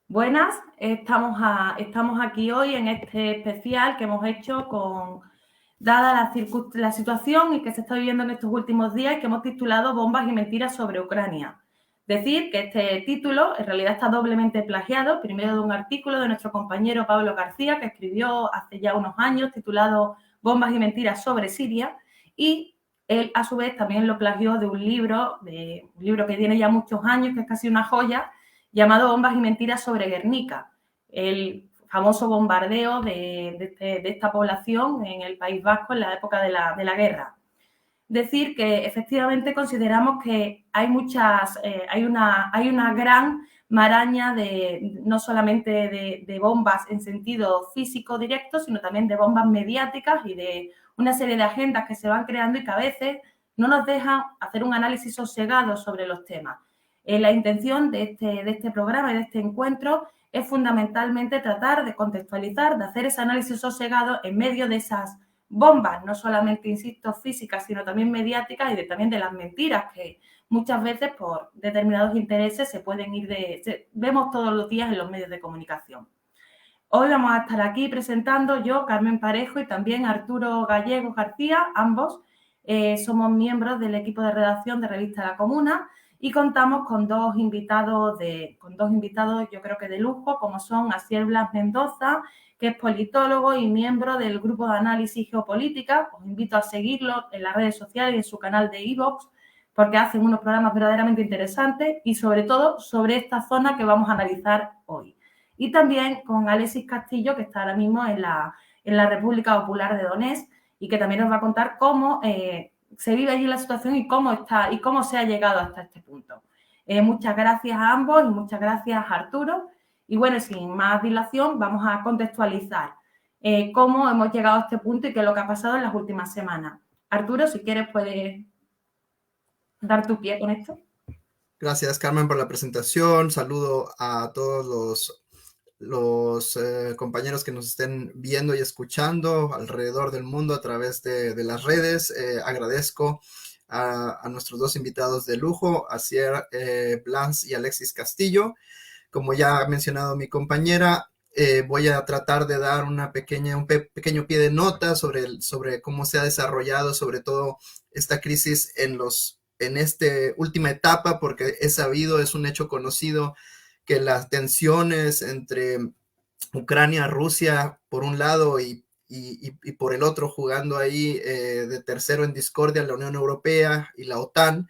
Buenas, estamos aquí hoy en este especial que hemos hecho dada la situación y que se está viviendo en estos últimos días, que hemos titulado Bombas y mentiras sobre Ucrania. Decir que este título en realidad está doblemente plagiado, primero de un artículo de nuestro compañero Pablo García, que escribió hace ya unos años, titulado Bombas y mentiras sobre Siria, y él a su vez también lo plagió de un libro que tiene ya muchos años, que es casi una joya, llamado Bombas y mentiras sobre Guernica, el famoso bombardeo de esta población en el País Vasco en la época de la guerra. Decir que efectivamente consideramos que hay una gran maraña no solamente de bombas en sentido físico directo, sino también de bombas mediáticas y de una serie de agendas que se van creando y que a veces no nos dejan hacer un análisis sosegado sobre los temas. La intención de este programa y de este encuentro es fundamentalmente tratar de contextualizar, de hacer ese análisis sosegado en medio de esas bombas, no solamente, insisto, físicas, sino también mediáticas y también de las mentiras que muchas veces por determinados intereses vemos todos los días en los medios de comunicación. Hoy vamos a estar aquí presentando yo, Carmen Parejo, y también Arturo Gallego García, ambos somos miembros del equipo de redacción de Revista La Comuna y contamos con dos invitados yo creo que de lujo, como son Asier Blas Mendoza, que es politólogo y miembro del grupo de análisis geopolítica. Os invito a seguirlo en las redes sociales y en su canal de iVoox, porque hacen unos programas verdaderamente interesantes y sobre todo sobre esta zona que vamos a analizar hoy. Y también con Alexis Castillo, que está ahora mismo en la República Popular de Donetsk y que también nos va a contar cómo se vive allí la situación y cómo se ha llegado hasta este punto. Muchas gracias a ambos y muchas gracias a Arturo. Y bueno, sin más dilación, vamos a contextualizar cómo hemos llegado a este punto y qué es lo que ha pasado en las últimas semanas. Arturo, si quieres, puedes dar tu pie con esto. Gracias, Carmen, por la presentación. Saludo a todos los compañeros que nos estén viendo y escuchando alrededor del mundo a través de las redes. Agradezco a nuestros dos invitados de lujo, Asier Blas y Alexis Castillo. Como ya ha mencionado mi compañera, voy a tratar de dar un pequeño pie de nota sobre cómo se ha desarrollado, sobre todo esta crisis en esta última etapa, porque es sabido, es un hecho conocido, que las tensiones entre Ucrania, Rusia, por un lado, y por el otro, jugando ahí de tercero en discordia la Unión Europea y la OTAN,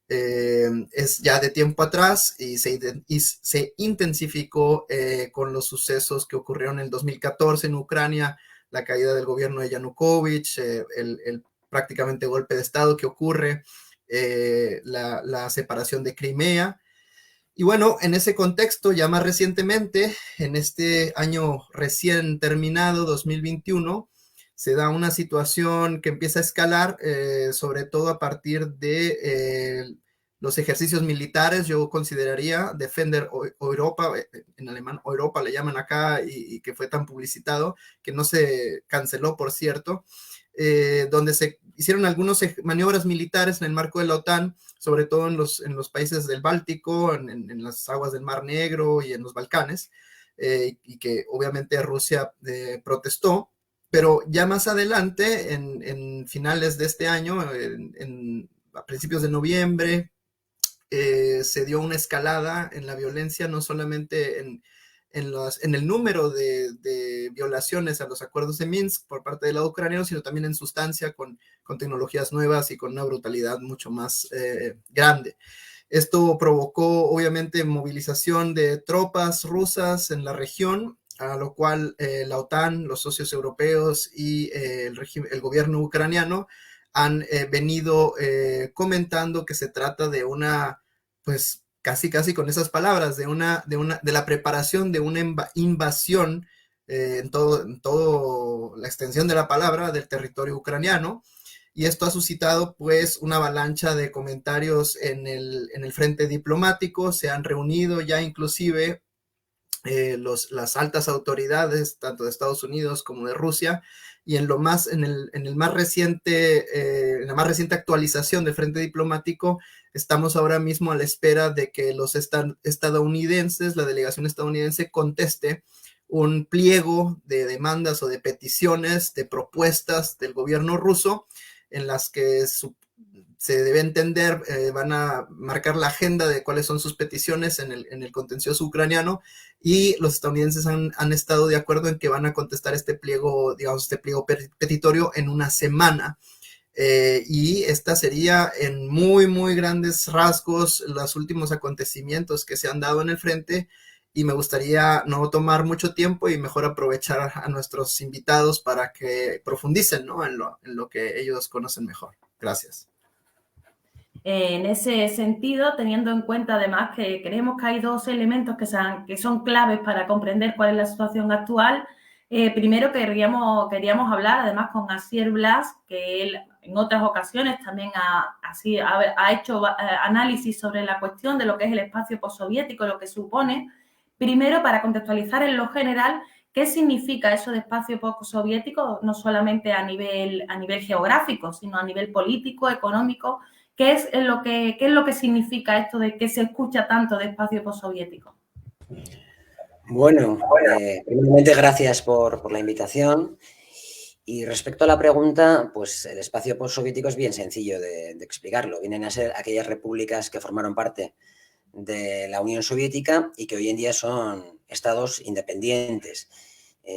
es ya de tiempo atrás y se intensificó con los sucesos que ocurrieron en el 2014 en Ucrania, la caída del gobierno de Yanukovych, el prácticamente golpe de Estado que ocurre, la separación de Crimea. Y bueno, en ese contexto, ya más recientemente, en este año recién terminado, 2021, se da una situación que empieza a escalar, sobre todo a partir de los ejercicios militares. Yo consideraría Defender Europa, en alemán Europa le llaman acá, y que fue tan publicitado, que no se canceló, por cierto, donde se hicieron algunas maniobras militares en el marco de la OTAN, sobre todo en los países del Báltico, en las aguas del Mar Negro y en los Balcanes, y que obviamente Rusia protestó. Pero ya más adelante, en finales de este año, a principios de noviembre, se dio una escalada en la violencia, no solamente en el número de violaciones a los acuerdos de Minsk por parte del lado ucraniano, sino también en sustancia, con tecnologías nuevas y con una brutalidad mucho más grande. Esto provocó, obviamente, movilización de tropas rusas en la región, a lo cual la OTAN, los socios europeos y el gobierno ucraniano han venido comentando que se trata de una, pues casi con esas palabras, de la preparación de una invasión en todo la extensión de la palabra del territorio ucraniano. Y esto ha suscitado pues una avalancha de comentarios en el frente diplomático. Se han reunido ya inclusive las altas autoridades, tanto de Estados Unidos como de Rusia, y en el más reciente, en la más reciente actualización del Frente Diplomático, estamos ahora mismo a la espera de que los estadounidenses, la delegación estadounidense, conteste un pliego de demandas o de peticiones, de propuestas del gobierno ruso, en las que se debe entender, van a marcar la agenda de cuáles son sus peticiones en el contencioso ucraniano, y los estadounidenses han estado de acuerdo en que van a contestar este pliego, digamos, este pliego petitorio en una semana. Y esta sería en muy, muy grandes rasgos los últimos acontecimientos que se han dado en el frente, y me gustaría no tomar mucho tiempo y mejor aprovechar a nuestros invitados para que profundicen, ¿no?, en lo que ellos conocen mejor. Gracias. En ese sentido, teniendo en cuenta además que creemos que hay dos elementos que son claves para comprender cuál es la situación actual. Primero queríamos hablar además con Asier Blas, que él en otras ocasiones también ha hecho análisis sobre la cuestión de lo que es el espacio postsoviético, lo que supone. Primero, para contextualizar en lo general, ¿qué significa eso de espacio postsoviético? No solamente a nivel geográfico, sino a nivel político, económico. ¿Qué es lo que significa esto de que se escucha tanto de espacio postsoviético? Bueno, primeramente gracias por la invitación. Y respecto a la pregunta, pues el espacio postsoviético es bien sencillo de explicarlo. Vienen a ser aquellas repúblicas que formaron parte de la Unión Soviética y que hoy en día son estados independientes.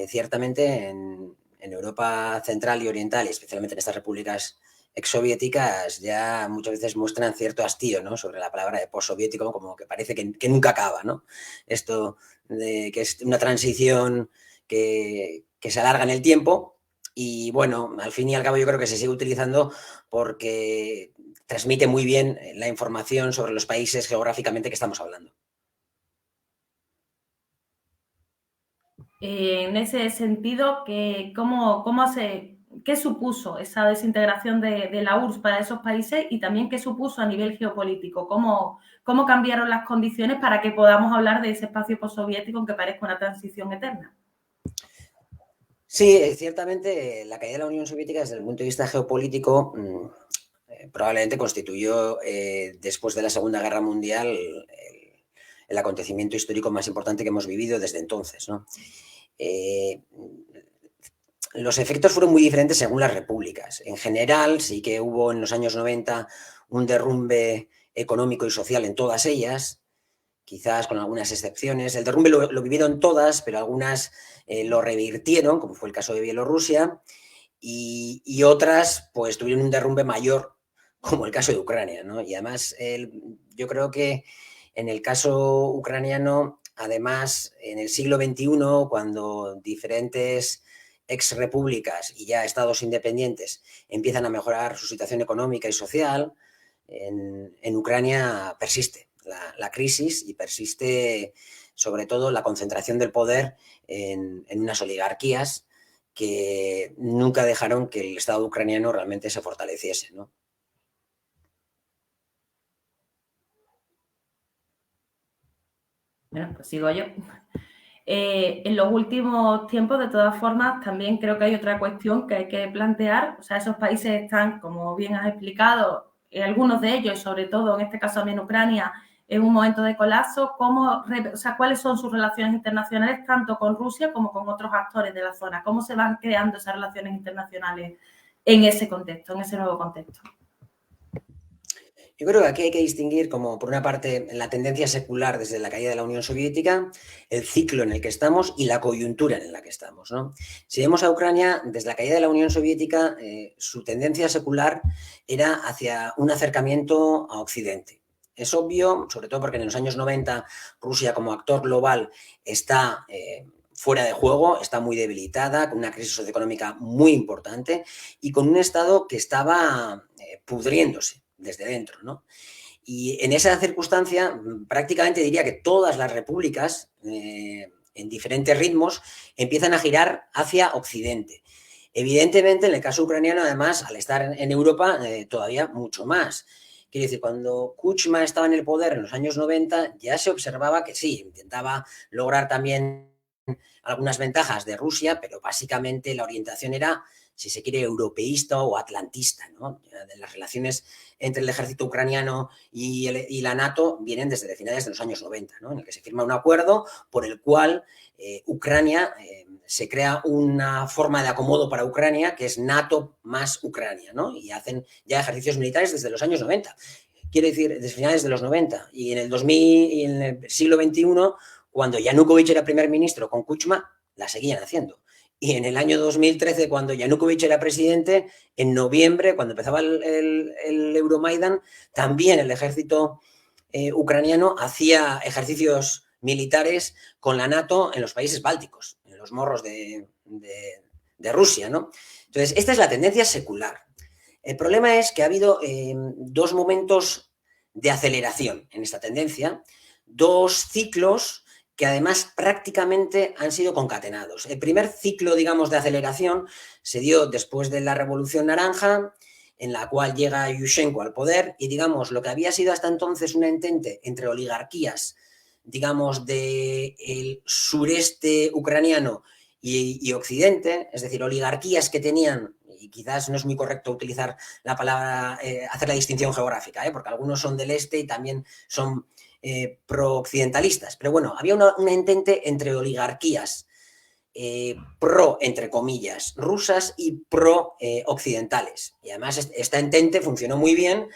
Ciertamente en Europa Central y Oriental, y especialmente en estas repúblicas exsoviéticas, ya muchas veces muestran cierto hastío, ¿no?, sobre la palabra de postsoviético, como que parece que nunca acaba, ¿no? Esto de que es una transición que se alarga en el tiempo. Y bueno, al fin y al cabo yo creo que se sigue utilizando porque transmite muy bien la información sobre los países geográficamente que estamos hablando. En ese sentido, ¿qué supuso esa desintegración de la URSS para esos países, y también qué supuso a nivel geopolítico? ¿Cómo cambiaron las condiciones para que podamos hablar de ese espacio postsoviético, aunque parezca una transición eterna? Sí, ciertamente la caída de la Unión Soviética desde el punto de vista geopolítico probablemente constituyó, después de la Segunda Guerra Mundial, el acontecimiento histórico más importante que hemos vivido desde entonces, ¿no? Los efectos fueron muy diferentes según las repúblicas. En general, sí que hubo en los años 90 un derrumbe económico y social en todas ellas, quizás con algunas excepciones. El derrumbe lo vivieron todas, pero algunas lo revirtieron, como fue el caso de Bielorrusia, y otras pues tuvieron un derrumbe mayor, como el caso de Ucrania, ¿no? Y además yo creo que en el caso ucraniano, además, en el siglo XXI, cuando diferentes exrepúblicas y ya estados independientes empiezan a mejorar su situación económica y social, en Ucrania persiste la crisis, y persiste sobre todo la concentración del poder en unas oligarquías que nunca dejaron que el Estado ucraniano realmente se fortaleciese, ¿no? Bueno, pues sigo yo. En los últimos tiempos, de todas formas, también creo que hay otra cuestión que hay que plantear. O sea, esos países están, como bien has explicado, algunos de ellos, sobre todo en este caso también Ucrania, en un momento de colapso. ¿Cuáles son sus relaciones internacionales, tanto con Rusia como con otros actores de la zona? ¿Cómo se van creando esas relaciones internacionales en ese contexto, en ese nuevo contexto? Yo creo que aquí hay que distinguir, como por una parte, la tendencia secular desde la caída de la Unión Soviética, el ciclo en el que estamos y la coyuntura en la que estamos, ¿no? Si vemos a Ucrania, desde la caída de la Unión Soviética, su tendencia secular era hacia un acercamiento a Occidente. Es obvio, sobre todo porque en los años 90 Rusia como actor global está fuera de juego, está muy debilitada, con una crisis socioeconómica muy importante y con un Estado que estaba pudriéndose desde dentro, ¿no? Y en esa circunstancia, prácticamente diría que todas las repúblicas, en diferentes ritmos, empiezan a girar hacia Occidente. Evidentemente, en el caso ucraniano, además, al estar en Europa, todavía mucho más. Quiero decir, cuando Kuchma estaba en el poder en los años 90, ya se observaba que sí, intentaba lograr también algunas ventajas de Rusia, pero básicamente la orientación era, si se quiere, europeísta o atlantista, ¿no? De las relaciones entre el ejército ucraniano y la NATO vienen desde finales de los años 90, ¿no? En el que se firma un acuerdo por el cual Ucrania se crea una forma de acomodo para Ucrania que es NATO más Ucrania, ¿no? Y hacen ya ejercicios militares desde los años 90. Quiere decir, desde finales de los 90. Y en el 2000 y en el siglo XXI, cuando Yanukovych era primer ministro con Kuchma, la seguían haciendo. Y en el año 2013, cuando Yanukovych era presidente, en noviembre, cuando empezaba el Euromaidan, también el ejército ucraniano hacía ejercicios militares con la NATO en los países bálticos, en los morros de Rusia, ¿no? Entonces, esta es la tendencia secular. El problema es que ha habido dos momentos de aceleración en esta tendencia, dos ciclos que además prácticamente han sido concatenados. El primer ciclo, digamos, de aceleración se dio después de la Revolución Naranja, en la cual llega Yushchenko al poder y, digamos, lo que había sido hasta entonces un entente entre oligarquías, digamos, del sureste ucraniano y Occidente, es decir, oligarquías que tenían, y quizás no es muy correcto utilizar la palabra, hacer la distinción geográfica, porque algunos son del este y también son pro-occidentalistas, pero bueno, había un entente entre oligarquías pro, entre comillas, rusas y pro-occidentales. Y además esta entente funcionó muy bien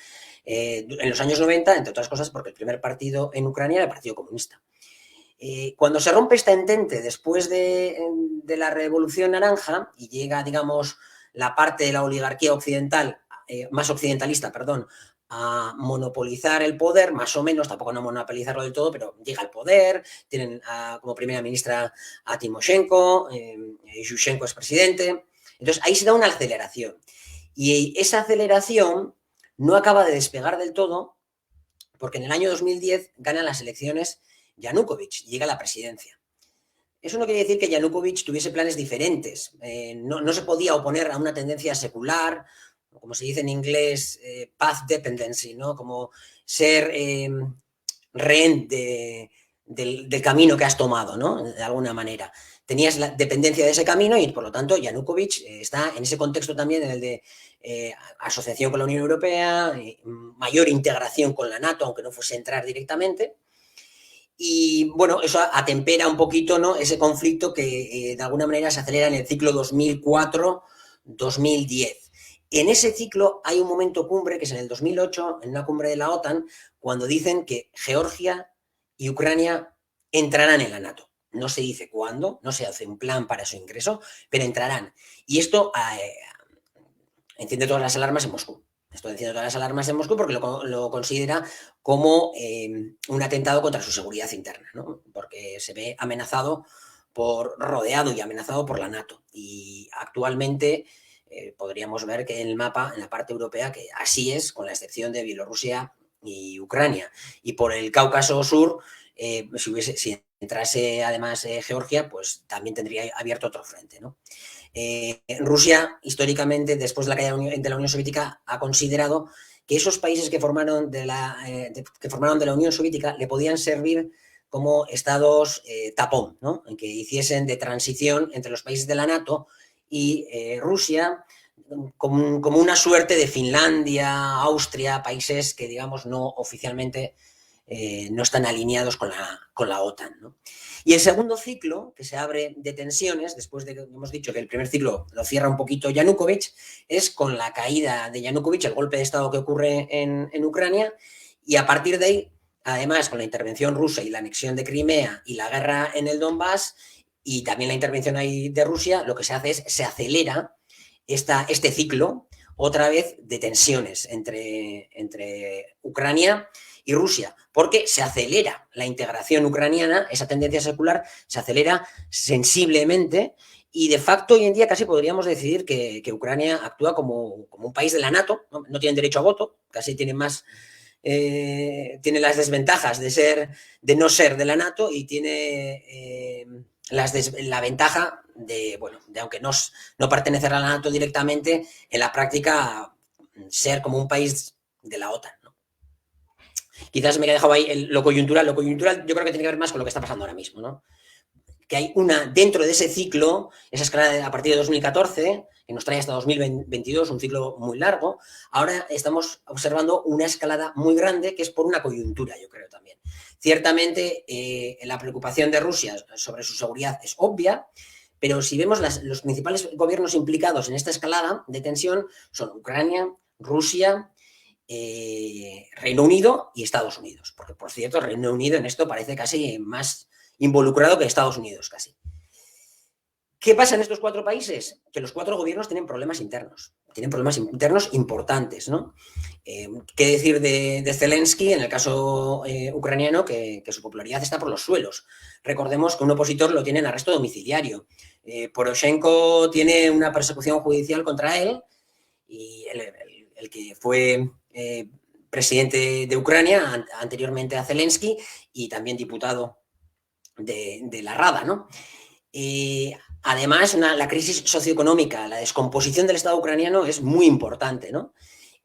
en los años 90, entre otras cosas porque el primer partido en Ucrania era el Partido Comunista. Cuando se rompe esta entente después de la Revolución Naranja y llega, digamos, la parte de la oligarquía occidental, más occidentalista, perdón, a monopolizar el poder, más o menos, tampoco no monopolizarlo del todo, pero llega al poder, tienen como primera ministra a Timoshenko, Yushchenko es presidente, entonces ahí se da una aceleración. Y esa aceleración no acaba de despegar del todo, porque en el año 2010 ganan las elecciones Yanukovych, llega a la presidencia. Eso no quiere decir que Yanukovych tuviese planes diferentes, no se podía oponer a una tendencia secular, como se dice en inglés, path dependency, ¿no? Como ser rehén del camino que has tomado, ¿no? De alguna manera. Tenías la dependencia de ese camino y, por lo tanto, Yanukovych está en ese contexto también, en el de asociación con la Unión Europea, mayor integración con la NATO, aunque no fuese entrar directamente. Y, bueno, eso atempera un poquito, ¿no?, ese conflicto que, de alguna manera, se acelera en el ciclo 2004-2010. En ese ciclo hay un momento cumbre, que es en el 2008, en una cumbre de la OTAN, cuando dicen que Georgia y Ucrania entrarán en la NATO. No se dice cuándo, no se hace un plan para su ingreso, pero entrarán. Y esto enciende todas las alarmas en Moscú. Esto enciende todas las alarmas en Moscú porque lo considera como un atentado contra su seguridad interna, ¿no? Porque se ve amenazado rodeado y amenazado por la NATO. Y actualmente podríamos ver que en el mapa, en la parte europea, que así es, con la excepción de Bielorrusia y Ucrania. Y por el Cáucaso Sur, si entrase además Georgia, pues también tendría abierto otro frente, ¿no? Rusia, históricamente, después de la caída de la Unión Soviética, ha considerado que esos países que formaron de la Unión Soviética le podían servir como estados tapón, ¿no?, en que hiciesen de transición entre los países de la NATO y Rusia, como una suerte de Finlandia, Austria, países que, digamos, no oficialmente no están alineados con la OTAN, ¿no? Y el segundo ciclo, que se abre de tensiones, después de que hemos dicho que el primer ciclo lo cierra un poquito Yanukovych, es con la caída de Yanukovych, el golpe de Estado que ocurre en Ucrania, y a partir de ahí, además, con la intervención rusa y la anexión de Crimea y la guerra en el Donbass, y también la intervención ahí de Rusia, lo que se hace es, se acelera este ciclo, otra vez, de tensiones entre Ucrania y Rusia, porque se acelera la integración ucraniana, esa tendencia secular se acelera sensiblemente y de facto hoy en día casi podríamos decir que Ucrania actúa como un país de la NATO, no tienen derecho a voto, casi tienen más, tiene las desventajas de no ser de la NATO y tiene la ventaja de aunque no pertenecer a la NATO directamente, en la práctica ser como un país de la OTAN. Quizás me he dejado ahí lo coyuntural. Lo coyuntural yo creo que tiene que ver más con lo que está pasando ahora mismo, ¿no? que hay una, dentro de ese ciclo, esa escalada a partir de 2014, que nos trae hasta 2022, un ciclo muy largo, ahora estamos observando una escalada muy grande que es por una coyuntura, yo creo también. Ciertamente, la preocupación de Rusia sobre su seguridad es obvia, pero si vemos los principales gobiernos implicados en esta escalada de tensión son Ucrania, Rusia, Reino Unido y Estados Unidos, porque por cierto Reino Unido en esto parece casi más involucrado que Estados Unidos casi. ¿Qué pasa en estos 4 países? Que los 4 gobiernos tienen problemas internos importantes, ¿no? ¿Qué decir de Zelensky en el caso ucraniano, que su popularidad está por los suelos? Recordemos que un opositor lo tiene en arresto domiciliario. Poroshenko tiene una persecución judicial contra él y el que fue presidente de Ucrania anteriormente a Zelensky y también diputado de la Rada, ¿no? Además, la crisis socioeconómica, la descomposición del Estado ucraniano es muy importante, ¿no?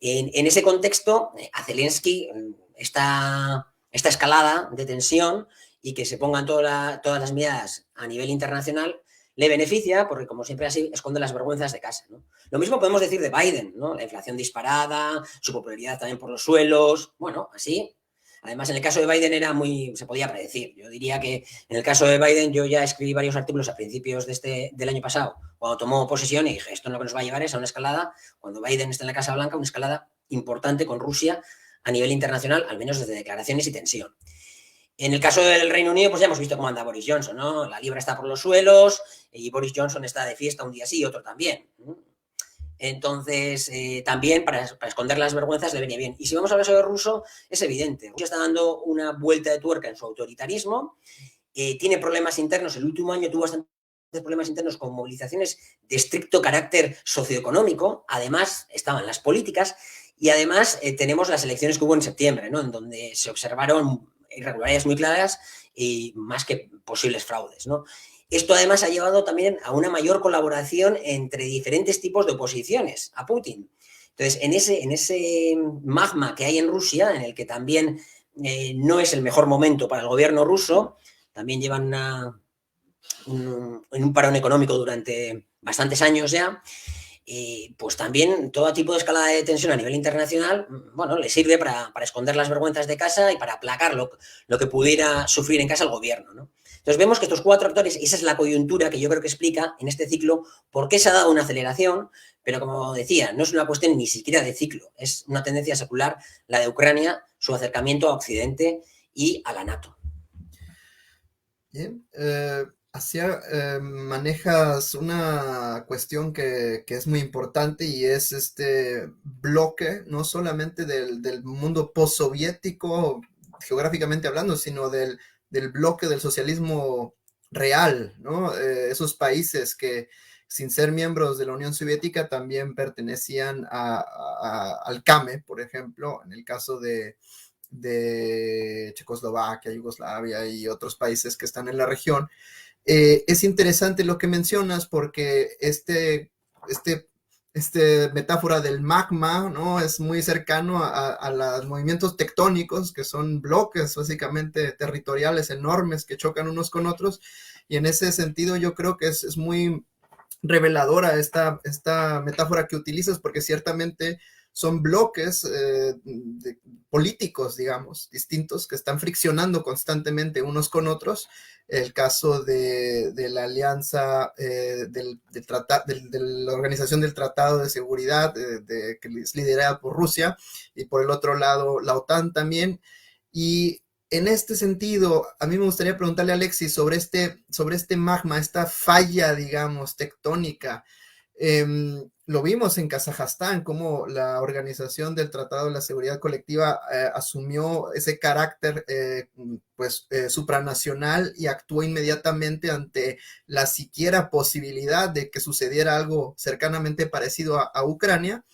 En ese contexto, a Zelensky esta escalada de tensión y que se pongan todas las medidas a nivel internacional le beneficia porque, como siempre así, esconde las vergüenzas de casa, ¿no? Lo mismo podemos decir de Biden, ¿no? La inflación disparada, su popularidad también por los suelos, bueno, así. Además, en el caso de Biden se podía predecir. Yo diría que en el caso de Biden yo ya escribí varios artículos a principios del año pasado, cuando tomó posesión, y dije, esto lo que nos va a llevar es a una escalada, cuando Biden esté en la Casa Blanca, una escalada importante con Rusia a nivel internacional, al menos desde declaraciones y tensión. En el caso del Reino Unido, pues ya hemos visto cómo anda Boris Johnson, ¿no? La libra está por los suelos y Boris Johnson está de fiesta un día sí y otro también. Entonces, también para esconder las vergüenzas le venía bien. Y si vamos al caso de Russo, es evidente. Rusia está dando una vuelta de tuerca en su autoritarismo, tiene problemas internos. El último año tuvo bastantes problemas internos con movilizaciones de estricto carácter socioeconómico. Además, estaban las políticas y además tenemos las elecciones que hubo en septiembre, ¿no? En donde se observaron irregularidades muy claras y más que posibles fraudes, ¿no? Esto además ha llevado también a una mayor colaboración entre diferentes tipos de oposiciones a Putin. Entonces, en ese magma que hay en Rusia, en el que también no es el mejor momento para el gobierno ruso, también llevan en un parón económico durante bastantes años ya, pues también todo tipo de escalada de tensión a nivel internacional, bueno, le sirve para esconder las vergüenzas de casa y para aplacar lo que pudiera sufrir en casa el gobierno, ¿no? Entonces vemos que estos 4 actores, esa es la coyuntura que yo creo que explica en este ciclo por qué se ha dado una aceleración, pero como decía, no es una cuestión ni siquiera de ciclo, es una tendencia secular, la de Ucrania, su acercamiento a Occidente y a la NATO. Bien, manejas una cuestión que es muy importante y es este bloque, no solamente del mundo postsoviético, geográficamente hablando, sino del bloque del socialismo real, ¿no? Esos países que sin ser miembros de la Unión Soviética también pertenecían al CAME, por ejemplo, en el caso de Checoslovaquia, Yugoslavia y otros países que están en la región. Es interesante lo que mencionas porque esta metáfora del magma, ¿no? Es muy cercano a los movimientos tectónicos, que son bloques básicamente territoriales enormes que chocan unos con otros, y en ese sentido yo creo que es muy reveladora esta metáfora que utilizas, porque ciertamente son bloques políticos, digamos, distintos, que están friccionando constantemente unos con otros. El caso de la alianza de la Organización del Tratado de Seguridad, que es liderada por Rusia, y por el otro lado la OTAN también. Y en este sentido, a mí me gustaría preguntarle a Alexis sobre este magma, esta falla, digamos, tectónica. Lo vimos en Kazajstán, cómo la Organización del Tratado de la Seguridad Colectiva asumió ese carácter supranacional y actuó inmediatamente ante la siquiera posibilidad de que sucediera algo cercanamente parecido a Ucrania.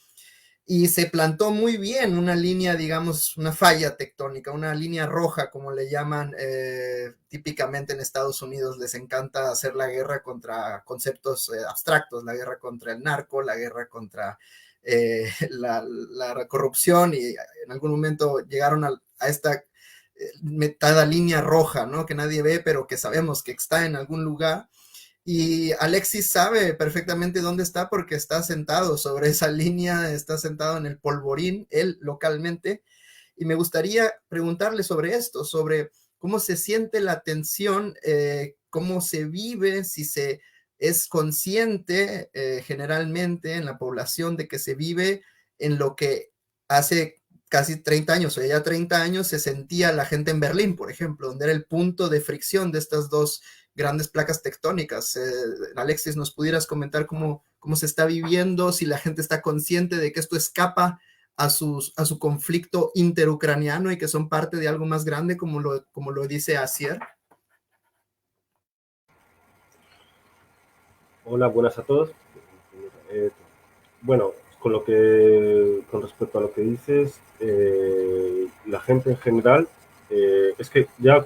Y se plantó muy bien una línea, digamos, una falla tectónica, una línea roja, como le llaman típicamente en Estados Unidos. Les encanta hacer la guerra contra conceptos abstractos, la guerra contra el narco, la guerra contra la corrupción, y en algún momento llegaron a esta metada línea roja, ¿no? Que nadie ve, pero que sabemos que está en algún lugar. Y Alexis sabe perfectamente dónde está porque está sentado sobre esa línea, está sentado en el polvorín, él localmente. Y me gustaría preguntarle sobre esto, sobre cómo se siente la tensión, cómo se vive, si se es consciente generalmente en la población de que se vive en lo que hace casi 30 años, o ya 30 años, se sentía la gente en Berlín, por ejemplo, donde era el punto de fricción de estas dos grandes placas tectónicas. Alexis, ¿nos pudieras comentar cómo se está viviendo, si la gente está consciente de que esto escapa a su conflicto interucraniano y que son parte de algo más grande, como lo dice Asier? Hola, buenas a todos. Bueno, con respecto a lo que dices, la gente en general, es que ya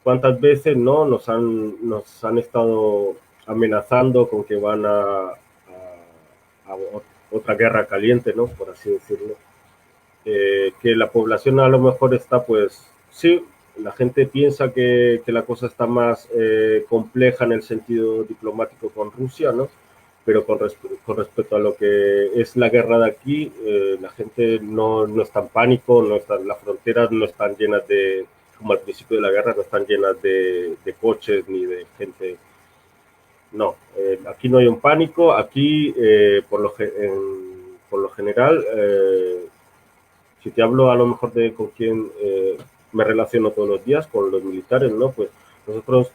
cuántas veces no nos han estado amenazando con que van a otra guerra caliente, ¿no? Por así decirlo. Que la población a lo mejor está, pues, sí, la gente piensa que la cosa está más compleja en el sentido diplomático con Rusia, ¿no? Pero con respecto a lo que es la guerra de aquí, la gente no está en pánico, las fronteras no están llenas de, como al principio de la guerra, no están llenas de coches ni de gente. No, aquí no hay un pánico, aquí por lo general, si te hablo a lo mejor de con quién me relaciono todos los días, con los militares, ¿no? Pues nosotros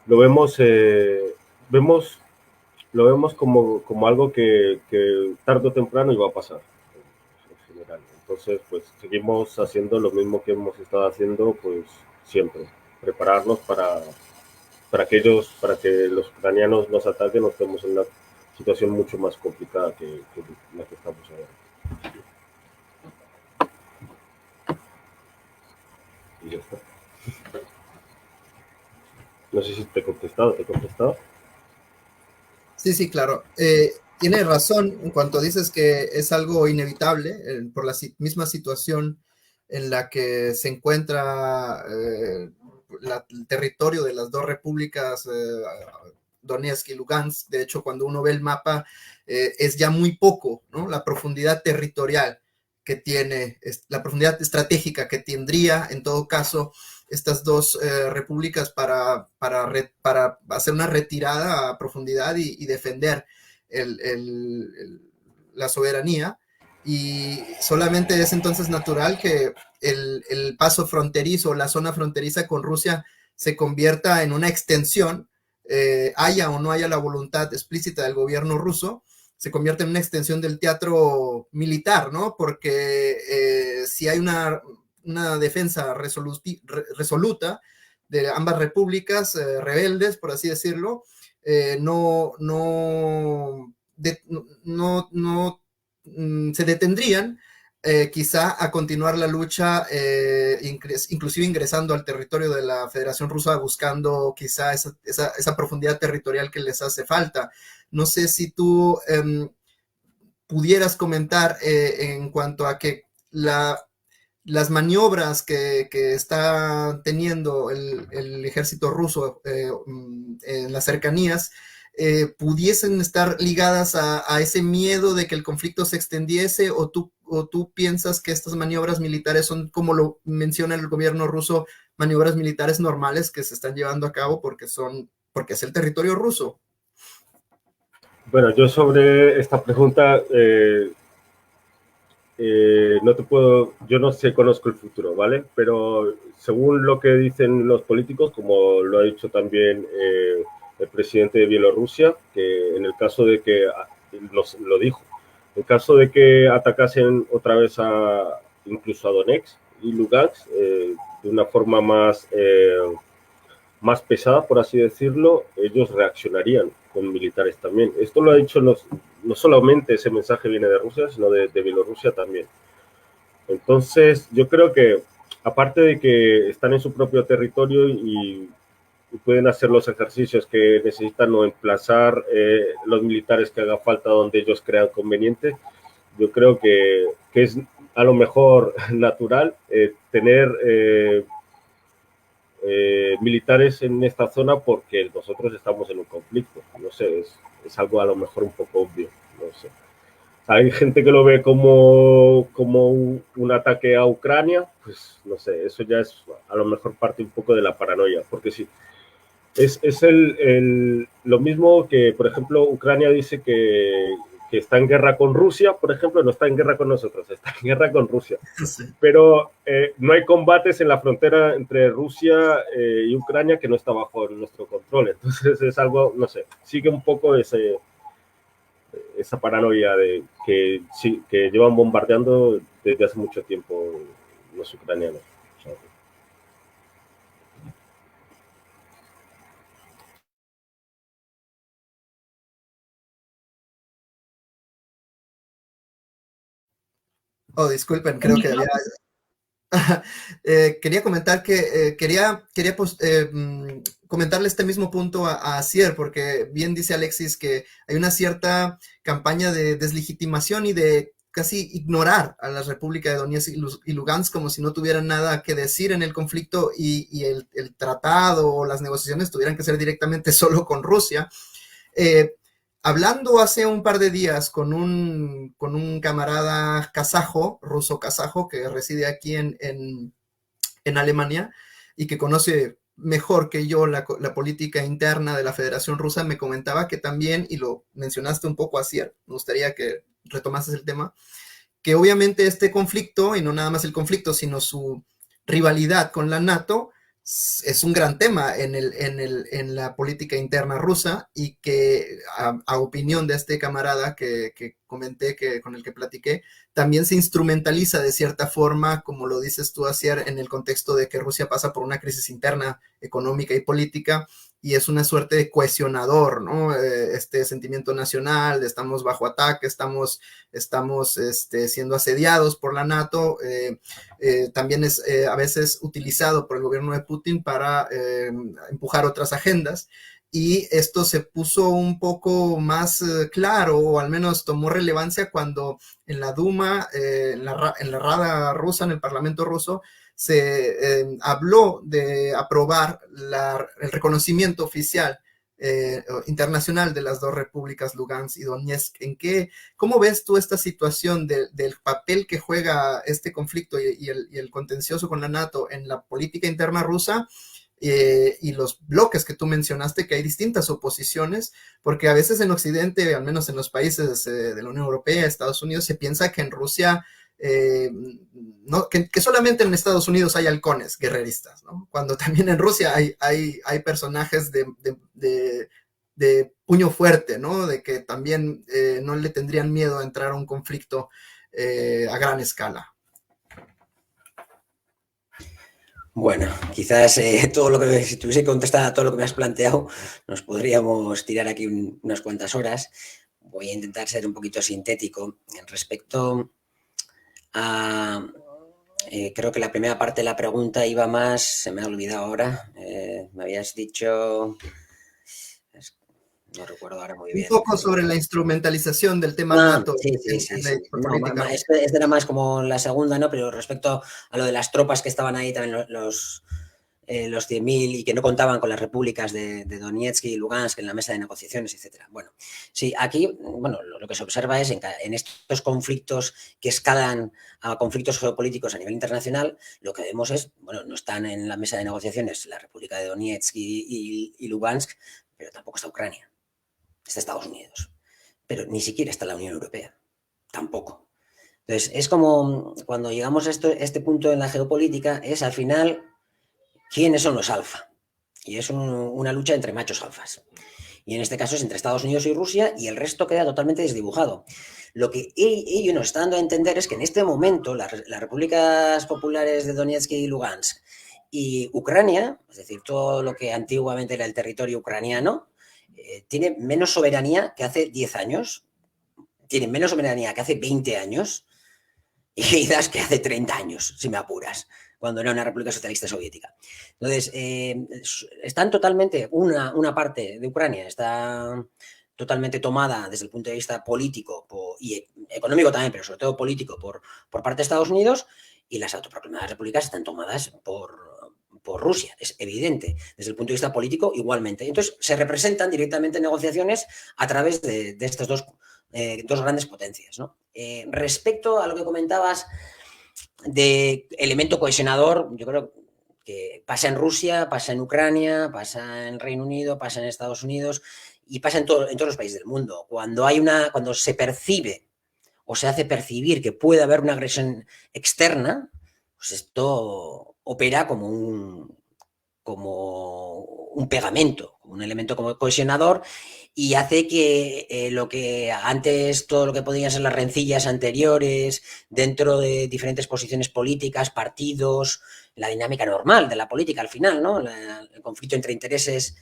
lo vemos como algo que tarde o temprano iba a pasar, en general. Entonces, pues seguimos haciendo lo mismo que hemos estado haciendo, pues siempre, prepararnos para que los ucranianos nos ataquen, o estemos en una situación mucho más complicada que la que estamos ahora. Y ya está. No sé si te he contestado. Sí, claro. Tienes razón en cuanto dices que es algo inevitable por la misma situación en la que se encuentra el territorio de las dos repúblicas, Donetsk y Lugansk. De hecho, cuando uno ve el mapa, es ya muy poco, ¿no? La profundidad territorial que tiene, la profundidad estratégica que tendría, en todo caso, estas dos repúblicas para hacer una retirada a profundidad y defender la soberanía. Y solamente es entonces natural que el paso fronterizo, la zona fronteriza con Rusia, se convierta en una extensión, haya o no haya la voluntad explícita del gobierno ruso, se convierte en una extensión del teatro militar, ¿no? Porque si hay una defensa resoluta de ambas repúblicas rebeldes, por así decirlo, se detendrían quizá a continuar la lucha, inclusive ingresando al territorio de la Federación Rusa, buscando quizá esa profundidad territorial que les hace falta. No sé si tú pudieras comentar en cuanto a que las maniobras que está teniendo el ejército ruso en las cercanías pudiesen estar ligadas a ese miedo de que el conflicto se extendiese, o tú piensas que estas maniobras militares son, como lo menciona el gobierno ruso, maniobras militares normales que se están llevando a cabo porque es el territorio ruso? Bueno, yo sobre esta pregunta yo no sé, conozco el futuro, ¿vale? Pero según lo que dicen los políticos, como lo ha dicho también el presidente de Bielorrusia, que en el caso de que, lo dijo, en caso de que atacasen otra vez incluso a Donetsk y Lugansk, de una forma más pesada, por así decirlo, ellos reaccionarían con militares también. Esto lo ha dicho, no solamente ese mensaje viene de Rusia, sino de Bielorrusia también. Entonces, yo creo que, aparte de que están en su propio territorio y pueden hacer los ejercicios que necesitan o emplazar los militares que haga falta donde ellos crean conveniente, yo creo que es a lo mejor natural tener militares en esta zona porque nosotros estamos en un conflicto. No sé, es algo a lo mejor un poco obvio, no sé. Hay gente que lo ve como un ataque a Ucrania, pues no sé, eso ya es a lo mejor parte un poco de la paranoia, porque sí, es lo mismo que, por ejemplo, Ucrania dice que está en guerra con Rusia, por ejemplo, no está en guerra con nosotros, está en guerra con Rusia. Sí. Pero no hay combates en la frontera entre Rusia y Ucrania que no está bajo nuestro control. Entonces es algo, no sé, sigue un poco esa paranoia de que llevan bombardeando desde hace mucho tiempo los ucranianos. Oh, disculpen, creo que había... quería comentar que quería comentarle este mismo punto a Asier, porque bien dice Alexis que hay una cierta campaña de deslegitimación y de casi ignorar a la República de Donetsk y Lugansk como si no tuvieran nada que decir en el conflicto y el tratado o las negociaciones tuvieran que ser directamente solo con Rusia. Hablando hace un par de días con un camarada kazajo, ruso-kazajo, que reside aquí en Alemania y que conoce mejor que yo la política interna de la Federación Rusa, me comentaba que también, y lo mencionaste un poco así, me gustaría que retomases el tema, que obviamente este conflicto, y no nada más el conflicto, sino su rivalidad con la NATO, es un gran tema en la política interna rusa y que a opinión de este camarada que comenté, con el que platiqué, también se instrumentaliza de cierta forma, como lo dices tú, Asier, en el contexto de que Rusia pasa por una crisis interna económica y política y es una suerte de cohesionador, ¿no? Este sentimiento nacional, de estamos bajo ataque, estamos siendo asediados por la NATO, también es a veces utilizado por el gobierno de Putin para empujar otras agendas. Y esto se puso un poco más claro, o al menos tomó relevancia cuando en la Duma, en la Rada rusa, en el Parlamento ruso, se habló de aprobar el reconocimiento oficial internacional de las dos repúblicas, Lugansk y Donetsk. ¿Cómo ves tú esta situación del papel que juega este conflicto y el contencioso con la NATO en la política interna rusa? Y los bloques que tú mencionaste, que hay distintas oposiciones, porque a veces en Occidente, al menos en los países de la Unión Europea, Estados Unidos, se piensa que en Rusia, no, que solamente en Estados Unidos hay halcones guerreristas, ¿no? Cuando también en Rusia hay personajes de puño fuerte, ¿no? De que también no le tendrían miedo a entrar a un conflicto a gran escala. Bueno, quizás si tuviese que contestar a todo lo que me has planteado, nos podríamos tirar aquí unas cuantas horas. Voy a intentar ser un poquito sintético. Respecto a... creo que la primera parte de la pregunta iba más... Se me ha olvidado ahora. Me habías dicho... No recuerdo ahora muy bien. Un poco sobre la instrumentalización del tema NATO. Sí. No, este era más como la segunda, ¿no? Pero respecto a lo de las tropas que estaban ahí, también los 100.000 y que no contaban con las repúblicas de Donetsk y Lugansk en la mesa de negociaciones, etcétera. Bueno, sí, aquí, bueno, lo que se observa es en estos conflictos que escalan a conflictos geopolíticos a nivel internacional, lo que vemos es, bueno, no están en la mesa de negociaciones la República de Donetsk y Lugansk, pero tampoco está Ucrania. Está Estados Unidos, pero ni siquiera está la Unión Europea, tampoco. Entonces, es como cuando llegamos a este punto en la geopolítica, es al final, ¿quiénes son los alfa? Y es una lucha entre machos alfas. Y en este caso es entre Estados Unidos y Rusia y el resto queda totalmente desdibujado. Lo que ello nos está dando a entender es que en este momento las repúblicas populares de Donetsk y Lugansk y Ucrania, es decir, todo lo que antiguamente era el territorio ucraniano, tiene menos soberanía que hace 10 años, tiene menos soberanía que hace 20 años y quizás que hace 30 años, si me apuras, cuando era una república socialista soviética. Entonces, están totalmente, una parte de Ucrania está totalmente tomada desde el punto de vista político y económico también, pero sobre todo político por parte de Estados Unidos, y las autoproclamadas repúblicas están tomadas por Rusia, es evidente, desde el punto de vista político igualmente. Entonces se representan directamente en negociaciones a través de estas dos grandes potencias, ¿no? Respecto a lo que comentabas de elemento cohesionador, yo creo que pasa en Rusia, pasa en Ucrania, pasa en Reino Unido, pasa en Estados Unidos y pasa en todos los países del mundo. Cuando se percibe o se hace percibir que puede haber una agresión externa, pues esto opera como un pegamento, como un elemento como cohesionador, y hace que lo que antes, todo lo que podían ser las rencillas anteriores dentro de diferentes posiciones políticas, partidos, la dinámica normal de la política al final, ¿no? El conflicto entre intereses,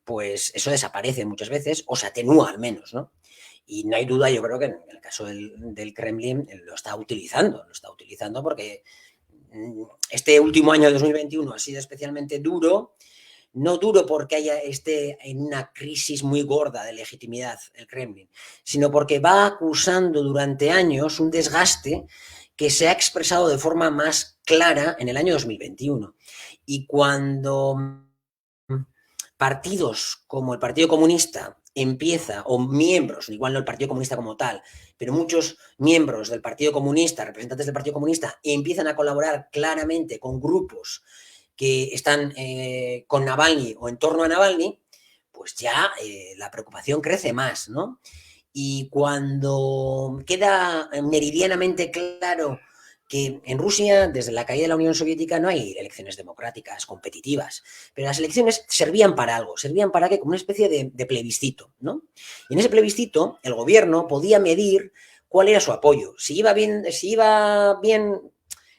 pues eso desaparece muchas veces, o se atenúa al menos, ¿no? Y no hay duda, yo creo que en el caso del Kremlin lo está utilizando porque este último año de 2021 ha sido especialmente duro, no duro porque esté en una crisis muy gorda de legitimidad el Kremlin, sino porque va acusando durante años un desgaste que se ha expresado de forma más clara en el año 2021. Y cuando partidos como el Partido Comunista empieza, o miembros, igual no el Partido Comunista como tal, pero muchos miembros del Partido Comunista, representantes del Partido Comunista, empiezan a colaborar claramente con grupos que están con Navalny o en torno a Navalny, pues ya la preocupación crece más, ¿no? Y cuando queda meridianamente claro que en Rusia, desde la caída de la Unión Soviética, no hay elecciones democráticas competitivas, pero las elecciones servían para algo, servían para que como una especie de plebiscito, ¿no? Y en ese plebiscito el gobierno podía medir cuál era su apoyo. Si iba bien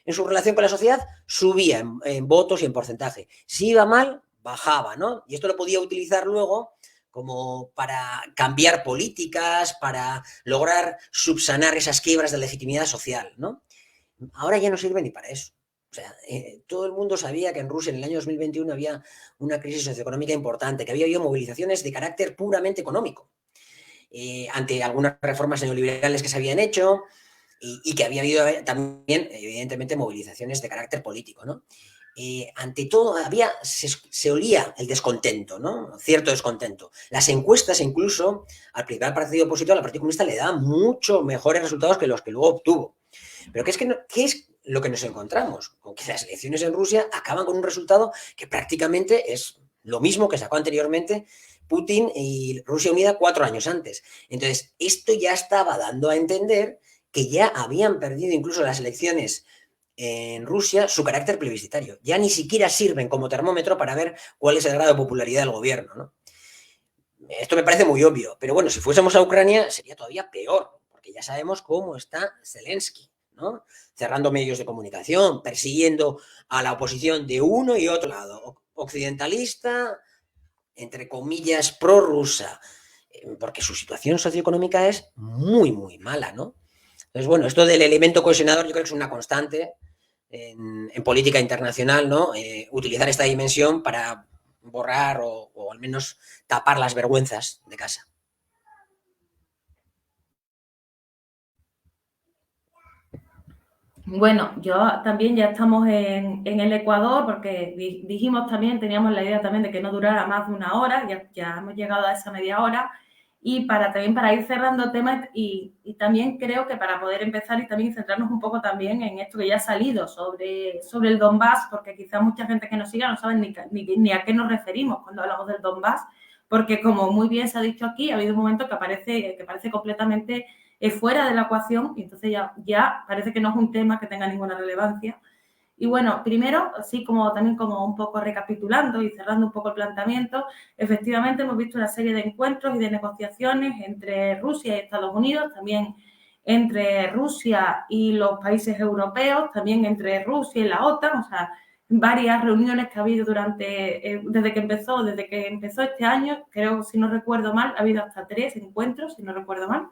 en su relación con la sociedad, subía en votos y en porcentaje. Si iba mal, bajaba, ¿no? Y esto lo podía utilizar luego como para cambiar políticas, para lograr subsanar esas quiebras de legitimidad social, ¿no? Ahora ya no sirve ni para eso. O sea, todo el mundo sabía que en Rusia en el año 2021 había una crisis socioeconómica importante, que había habido movilizaciones de carácter puramente económico, ante algunas reformas neoliberales que se habían hecho y que había habido también, evidentemente, movilizaciones de carácter político, ¿no? Ante todo se olía el descontento, ¿no? Cierto descontento. Las encuestas incluso al principal partido opositor, al Partido Comunista, le daban mucho mejores resultados que los que luego obtuvo. Pero ¿qué es lo que nos encontramos? Con que las elecciones en Rusia acaban con un resultado que prácticamente es lo mismo que sacó anteriormente Putin y Rusia Unida 4 años antes. Entonces, esto ya estaba dando a entender que ya habían perdido incluso las elecciones en Rusia su carácter plebiscitario. Ya ni siquiera sirven como termómetro para ver cuál es el grado de popularidad del gobierno, ¿no? Esto me parece muy obvio, pero bueno, si fuésemos a Ucrania sería todavía peor, porque ya sabemos cómo está Zelensky, ¿no? Cerrando medios de comunicación, persiguiendo a la oposición de uno y otro lado, occidentalista, entre comillas, prorrusa, porque su situación socioeconómica es muy, muy mala, ¿no? Entonces, bueno, esto del elemento cohesionador yo creo que es una constante en política internacional, ¿no? Utilizar esta dimensión para borrar o al menos tapar las vergüenzas de casa. Bueno, yo también ya estamos en el Ecuador porque dijimos también, teníamos la idea también de que no durara más de 1 hora, ya hemos llegado a esa media hora, y también para ir cerrando temas y también creo que para poder empezar y también centrarnos un poco también en esto que ya ha salido sobre el Donbass, porque quizás mucha gente que nos siga no sabe ni a qué nos referimos cuando hablamos del Donbass, porque como muy bien se ha dicho aquí, ha habido un momento que parece completamente fuera de la ecuación y entonces ya parece que no es un tema que tenga ninguna relevancia. Y bueno, primero, así también como un poco recapitulando y cerrando un poco el planteamiento, efectivamente hemos visto una serie de encuentros y de negociaciones entre Rusia y Estados Unidos, también entre Rusia y los países europeos, también entre Rusia y la OTAN, o sea, varias reuniones que ha habido desde que empezó este año, creo, si no recuerdo mal, ha habido hasta 3 encuentros, si no recuerdo mal.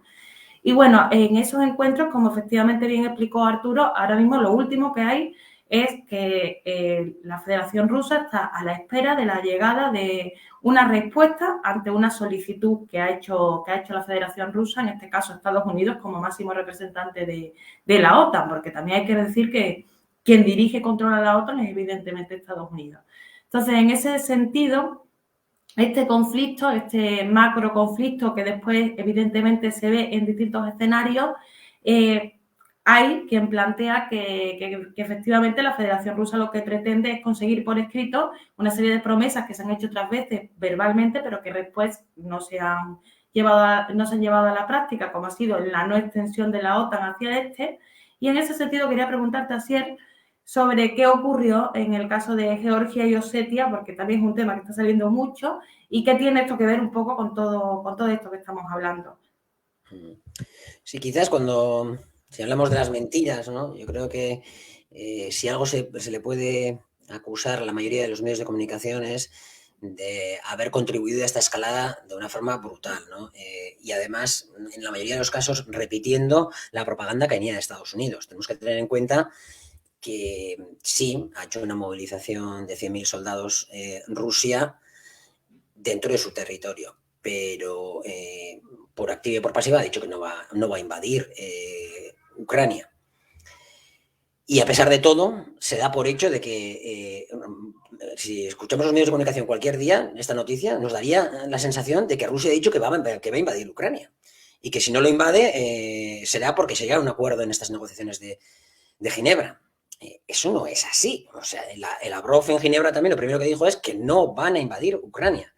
Y bueno, en esos encuentros, como efectivamente bien explicó Arturo, ahora mismo lo último que hay es que la Federación Rusa está a la espera de la llegada de una respuesta ante una solicitud que ha hecho la Federación Rusa, en este caso Estados Unidos, como máximo representante de la OTAN, porque también hay que decir que quien dirige y controla la OTAN es evidentemente Estados Unidos. Entonces, en ese sentido, este conflicto, este macro conflicto que después evidentemente se ve en distintos escenarios, hay quien plantea que efectivamente la Federación Rusa lo que pretende es conseguir por escrito una serie de promesas que se han hecho otras veces verbalmente, pero que después no se han llevado a la práctica, como ha sido la no extensión de la OTAN hacia el este. Y en ese sentido quería preguntarte, Asier, sobre qué ocurrió en el caso de Georgia y Osetia, porque también es un tema que está saliendo mucho, y qué tiene esto que ver un poco con todo esto que estamos hablando. Sí, quizás si hablamos de las mentiras, ¿no? Yo creo que si algo se le puede acusar a la mayoría de los medios de comunicación es de haber contribuido a esta escalada de una forma brutal, ¿no? Y además, en la mayoría de los casos, repitiendo la propaganda que venía de Estados Unidos. Tenemos que tener en cuenta que sí, ha hecho una movilización de 100.000 soldados Rusia dentro de su territorio, pero por activa y por pasiva ha dicho que no va a invadir Ucrania. Y a pesar de todo, se da por hecho de que si escuchamos los medios de comunicación cualquier día, esta noticia nos daría la sensación de que Rusia ha dicho que va a invadir Ucrania y que si no lo invade será porque se llega a un acuerdo en estas negociaciones de Ginebra. Eso no es así. O sea, el Lavrov en Ginebra también lo primero que dijo es que no van a invadir Ucrania.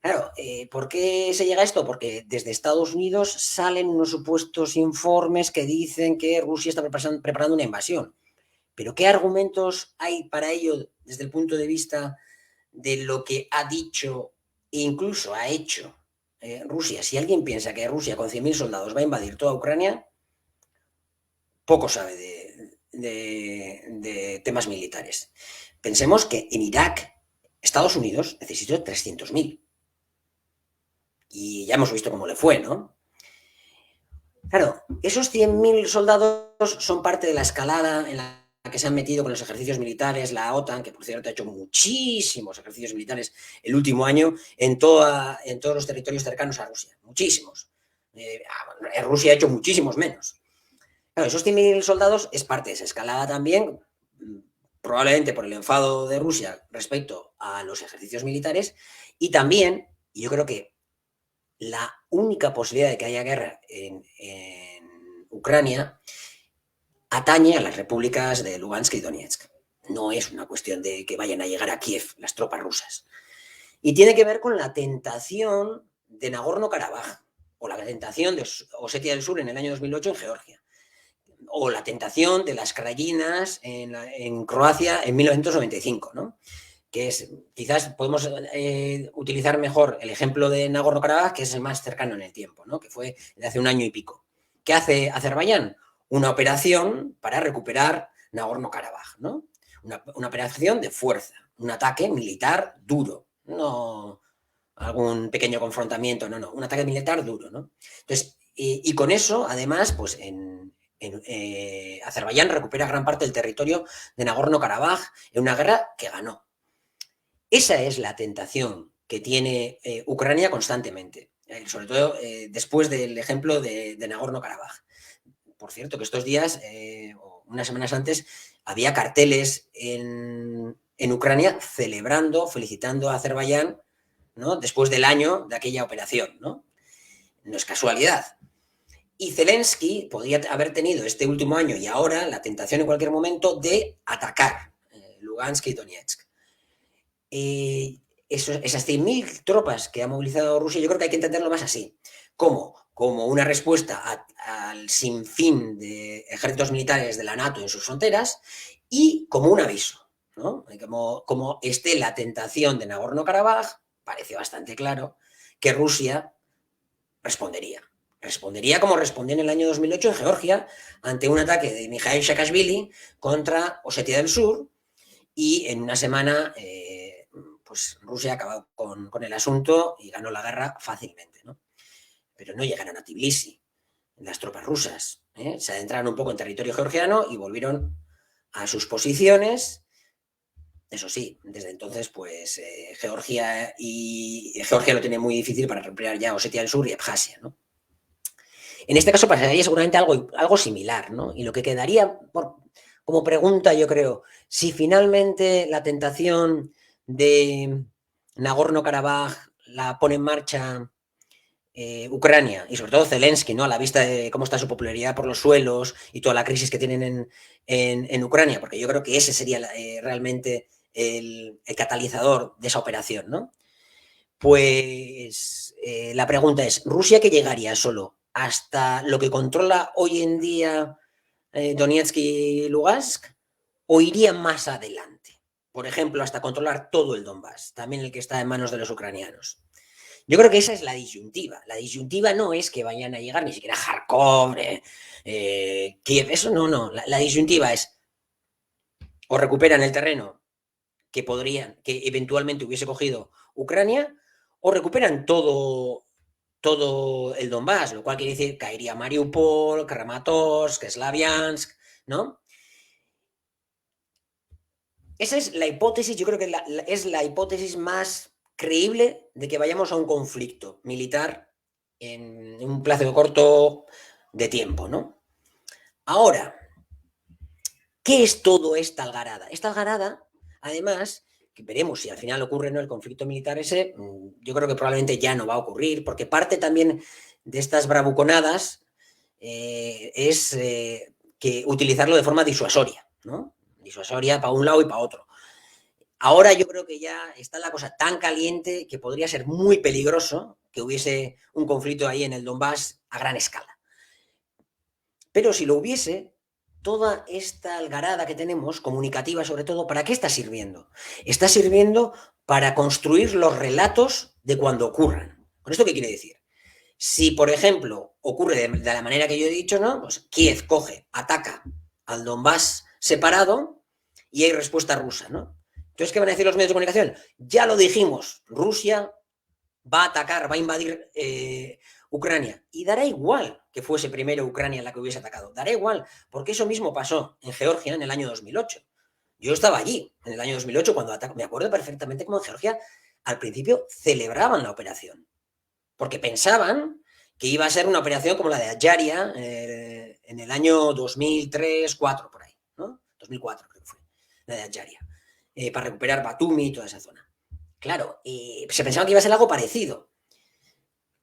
Claro, ¿por qué se llega a esto? Porque desde Estados Unidos salen unos supuestos informes que dicen que Rusia está preparando una invasión. Pero ¿qué argumentos hay para ello desde el punto de vista de lo que ha dicho e incluso ha hecho Rusia? Si alguien piensa que Rusia con 100.000 soldados va a invadir toda Ucrania, poco sabe de temas militares. Pensemos que en Irak, Estados Unidos necesitó 300.000. Y ya hemos visto cómo le fue, ¿no? Claro, esos 100.000 soldados son parte de la escalada en la que se han metido con los ejercicios militares, la OTAN, que por cierto ha hecho muchísimos ejercicios militares el último año en todos los territorios cercanos a Rusia. Muchísimos. Rusia ha hecho muchísimos menos. Claro, esos 100.000 soldados es parte de esa escalada también, probablemente por el enfado de Rusia respecto a los ejercicios militares y también, y yo creo que la única posibilidad de que haya guerra en Ucrania atañe a las repúblicas de Lugansk y Donetsk. No es una cuestión de que vayan a llegar a Kiev las tropas rusas. Y tiene que ver con la tentación de Nagorno-Karabaj o la tentación de Osetia del Sur en el año 2008 en Georgia o la tentación de las Krajinas en Croacia en 1995, ¿no? Que es, quizás podemos utilizar mejor el ejemplo de Nagorno-Karabaj, que es el más cercano en el tiempo, ¿no? Que fue de hace un año y pico. ¿Qué hace Azerbaiyán? Una operación para recuperar Nagorno-Karabaj, ¿no? Una operación de fuerza, un ataque militar duro, no algún pequeño confrontamiento, no, un ataque militar duro, ¿no? Entonces, y con eso, además, pues Azerbaiyán recupera gran parte del territorio de Nagorno-Karabaj en una guerra que ganó. Esa es la tentación que tiene Ucrania constantemente, sobre todo después del ejemplo de Nagorno-Karabaj. Por cierto, que estos días, o unas semanas antes, había carteles en Ucrania felicitando a Azerbaiyán, ¿no? Después del año de aquella operación, ¿no? No es casualidad. Y Zelensky podría haber tenido este último año y ahora la tentación en cualquier momento de atacar Lugansk y Donetsk. Esas 100.000 tropas que ha movilizado Rusia, yo creo que hay que entenderlo más así, como una respuesta al sinfín de ejércitos militares de la NATO en sus fronteras y como un aviso, ¿no? Como esté la tentación de Nagorno-Karabaj, parece bastante claro que Rusia respondería como respondió en el año 2008 en Georgia ante un ataque de Mikhail Saakashvili contra Osetia del Sur y en una semana pues Rusia acabó con el asunto y ganó la guerra fácilmente, ¿no? Pero no llegaron a Tbilisi las tropas rusas, se adentraron un poco en territorio georgiano y volvieron a sus posiciones. Eso sí, desde entonces, pues Georgia lo tiene muy difícil para recuperar ya Osetia del Sur y Abjasia, ¿no? En este caso pasaría seguramente algo similar, ¿no? Y lo que quedaría como pregunta, yo creo, si finalmente la tentación de Nagorno-Karabaj la pone en marcha Ucrania y sobre todo Zelensky, ¿no? A la vista de cómo está su popularidad por los suelos y toda la crisis que tienen en Ucrania, porque yo creo que ese sería realmente el catalizador de esa operación, ¿no? Pues la pregunta es, ¿Rusia que llegaría solo hasta lo que controla hoy en día Donetsk y Lugansk o iría más adelante? Por ejemplo, hasta controlar todo el Donbass, también el que está en manos de los ucranianos. Yo creo que esa es la disyuntiva. La disyuntiva no es que vayan a llegar ni siquiera a Kharkov, Kiev, eso no. La disyuntiva es o recuperan el terreno que eventualmente hubiese cogido Ucrania, o recuperan todo el Donbass, lo cual quiere decir caería Mariupol, Kramatorsk, Slaviansk, ¿no? Esa es la hipótesis, yo creo que es la hipótesis más creíble de que vayamos a un conflicto militar en un plazo corto de tiempo, ¿no? Ahora, ¿qué es todo esta algarada? Esta algarada, además, que veremos si al final ocurre o no el conflicto militar ese, yo creo que probablemente ya no va a ocurrir, porque parte también de estas bravuconadas es que utilizarlo de forma disuasoria, ¿no? Disuasoria para un lado y para otro. Ahora yo creo que ya está la cosa tan caliente que podría ser muy peligroso que hubiese un conflicto ahí en el Donbass a gran escala. Pero si lo hubiese, toda esta algarada que tenemos, comunicativa sobre todo, ¿para qué está sirviendo? Está sirviendo para construir los relatos de cuando ocurran. ¿Con esto qué quiere decir? Si, por ejemplo, ocurre de la manera que yo he dicho, ¿no? Pues Kiev coge, ataca al Donbass separado y hay respuesta rusa, ¿no? Entonces, ¿qué van a decir los medios de comunicación? Ya lo dijimos, Rusia va a atacar, va a invadir Ucrania. Y dará igual que fuese primero Ucrania la que hubiese atacado. Dará igual, porque eso mismo pasó en Georgia en el año 2008. Yo estaba allí en el año 2008 cuando atacó. Me acuerdo perfectamente cómo en Georgia al principio celebraban la operación, porque pensaban que iba a ser una operación como la de Adjaria en el año 2003-2004, por ahí, ¿no? 2004 creo que fue, la de Adjaria, para recuperar Batumi y toda esa zona. Claro, se pensaba que iba a ser algo parecido.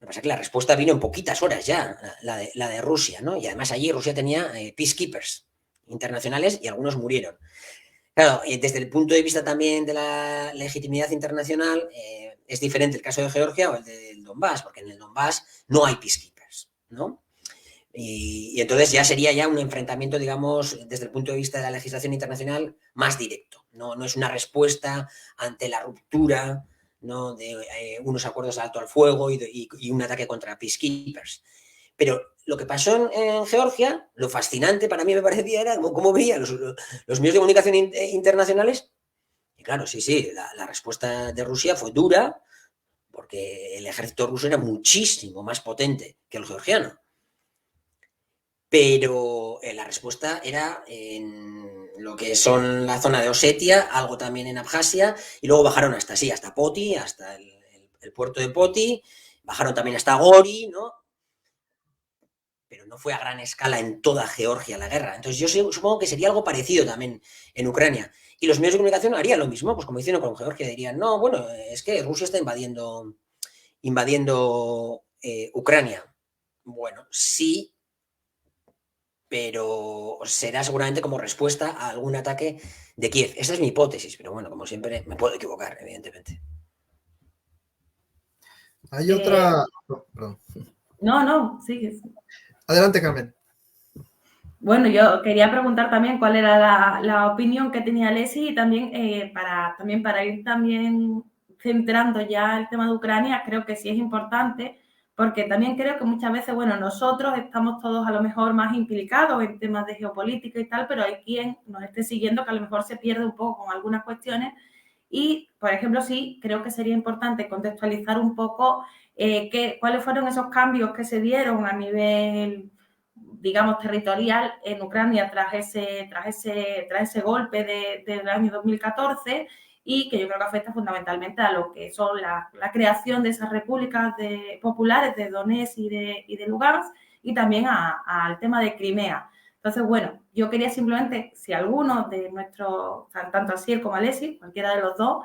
Lo que pasa es que la respuesta vino en poquitas horas ya, la de Rusia, ¿no? Y además allí Rusia tenía peacekeepers internacionales y algunos murieron. Claro, desde el punto de vista también de la legitimidad internacional, es diferente el caso de Georgia o el del Donbass, porque en el Donbass no hay peacekeepers, ¿no? Y entonces ya sería ya un enfrentamiento, digamos, desde el punto de vista de la legislación internacional más directo. No es una respuesta ante la ruptura, ¿no? De unos acuerdos de alto al fuego y un ataque contra peacekeepers. Pero lo que pasó en Georgia, lo fascinante para mí me parecía era cómo veían los medios de comunicación internacionales. Y claro, sí, la respuesta de Rusia fue dura, porque el ejército ruso era muchísimo más potente que el georgiano. Pero la respuesta era en lo que son la zona de Osetia, algo también en Abjasia, y luego bajaron hasta Poti, hasta el puerto de Poti, bajaron también hasta Gori, ¿no? Pero no fue a gran escala en toda Georgia la guerra. Entonces yo supongo que sería algo parecido también en Ucrania. Y los medios de comunicación harían lo mismo, pues como hicieron con Georgia, dirían, no, bueno, es que Rusia está invadiendo Ucrania. Bueno, sí, pero será seguramente como respuesta a algún ataque de Kiev. Esa es mi hipótesis, pero bueno, como siempre, me puedo equivocar, evidentemente. Hay otra... Perdón. No, sigue. Adelante, Carmen. Bueno, yo quería preguntar también cuál era la opinión que tenía Leslie y también para ir también centrando ya el tema de Ucrania, creo que sí es importante, porque también creo que muchas veces, bueno, nosotros estamos todos a lo mejor más implicados en temas de geopolítica y tal, pero hay quien nos esté siguiendo que a lo mejor se pierde un poco con algunas cuestiones y, por ejemplo, sí, creo que sería importante contextualizar un poco cuáles fueron esos cambios que se dieron a nivel digamos, territorial en Ucrania tras ese golpe del año 2014 y que yo creo que afecta fundamentalmente a lo que son la creación de esas repúblicas populares de Donetsk y de Lugansk y también al tema de Crimea. Entonces, bueno, yo quería simplemente, si alguno de nuestros, tanto Asier como Alexis, cualquiera de los dos,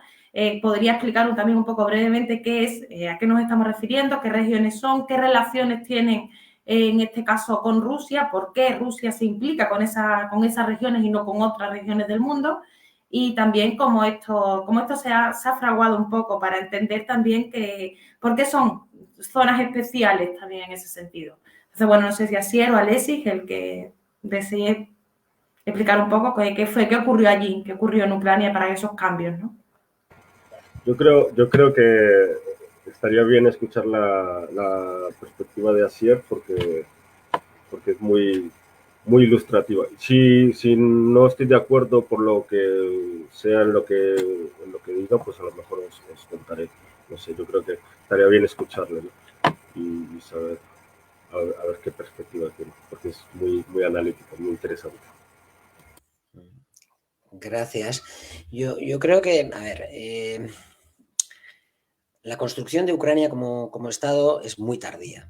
podría explicar también un poco brevemente qué es, a qué nos estamos refiriendo, qué regiones son, qué relaciones tienen en este caso con Rusia, por qué Rusia se implica con esas regiones y no con otras regiones del mundo, y también cómo esto se ha fraguado un poco para entender también por qué son zonas especiales también en ese sentido. Entonces, bueno, no sé si Asier o Alexis, el que desee explicar un poco qué ocurrió allí, qué ocurrió en Ucrania para esos cambios, ¿no? Yo creo que estaría bien escuchar la perspectiva de Asier porque es muy ilustrativa. Si no estoy de acuerdo por lo que sea en lo que diga, pues a lo mejor os contaré. No sé, yo creo que estaría bien escucharle, ¿no? Y saber a ver qué perspectiva tiene, porque es muy analítica, muy interesante. Gracias. Yo creo que, a ver, la construcción de Ucrania como Estado es muy tardía.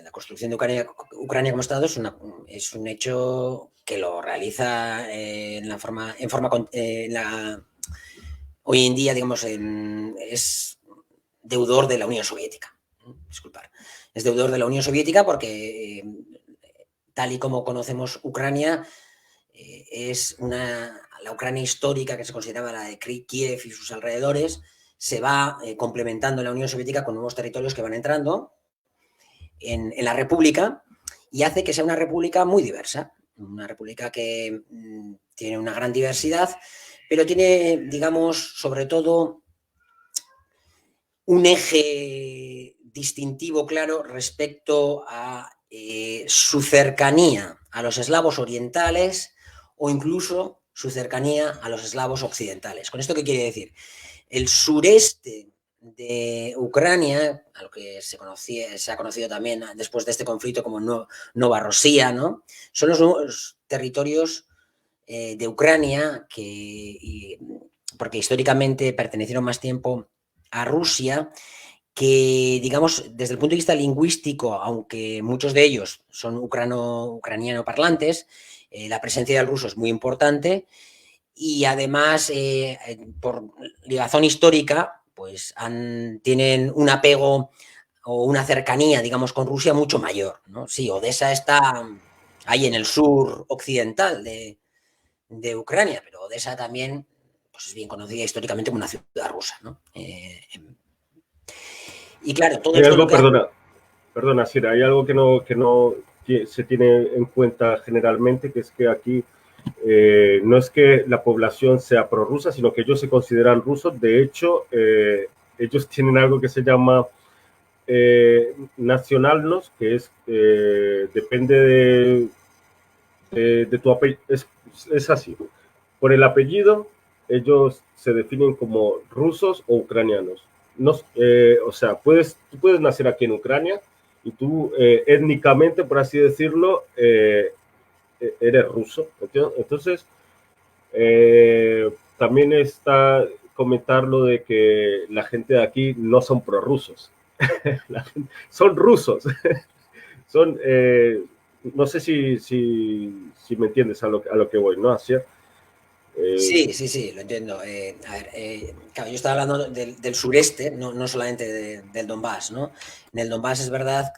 La construcción de Ucrania como Estado es un hecho que lo realiza hoy en día, digamos, es deudor de la Unión Soviética. Disculpar. Es deudor de la Unión Soviética porque, tal y como conocemos Ucrania, la Ucrania histórica que se consideraba la de Kiev y sus alrededores, se va complementando en la Unión Soviética con nuevos territorios que van entrando en la República y hace que sea una república muy diversa, una república que tiene una gran diversidad, pero tiene, digamos, sobre todo un eje distintivo claro respecto a su cercanía a los eslavos orientales o incluso su cercanía a los eslavos occidentales. ¿Con esto qué quiere decir? El sureste de Ucrania, a lo que se ha conocido también después de este conflicto como Nova Rossía, ¿no? Son los territorios de Ucrania porque históricamente pertenecieron más tiempo a Rusia, que, digamos, desde el punto de vista lingüístico, aunque muchos de ellos son ucraniano parlantes, la presencia del ruso es muy importante y además, por ligazón histórica, pues tienen un apego o una cercanía, digamos, con Rusia mucho mayor, ¿no? Sí, Odessa está ahí en el sur occidental de Ucrania, pero Odessa también pues, es bien conocida históricamente como una ciudad rusa, ¿no? Y claro, todo esto... Perdona, Sira, hay algo que no se tiene en cuenta generalmente, que es que aquí no es que la población sea prorrusa, sino que ellos se consideran rusos. De hecho, ellos tienen algo que se llama nacionalnos, que es depende de tu apellido. Es así. Por el apellido, ellos se definen como rusos o ucranianos. No, o sea, tú puedes nacer aquí en Ucrania y tú étnicamente, por así decirlo, eres ruso. Entonces, también está comentar lo de que la gente de aquí no son prorrusos. Son rusos. Son, no sé si me entiendes a lo que voy, ¿no? Así. Sí, lo entiendo. A ver, claro, yo estaba hablando del sureste, no solamente del Donbass, ¿no? En el Donbass es verdad,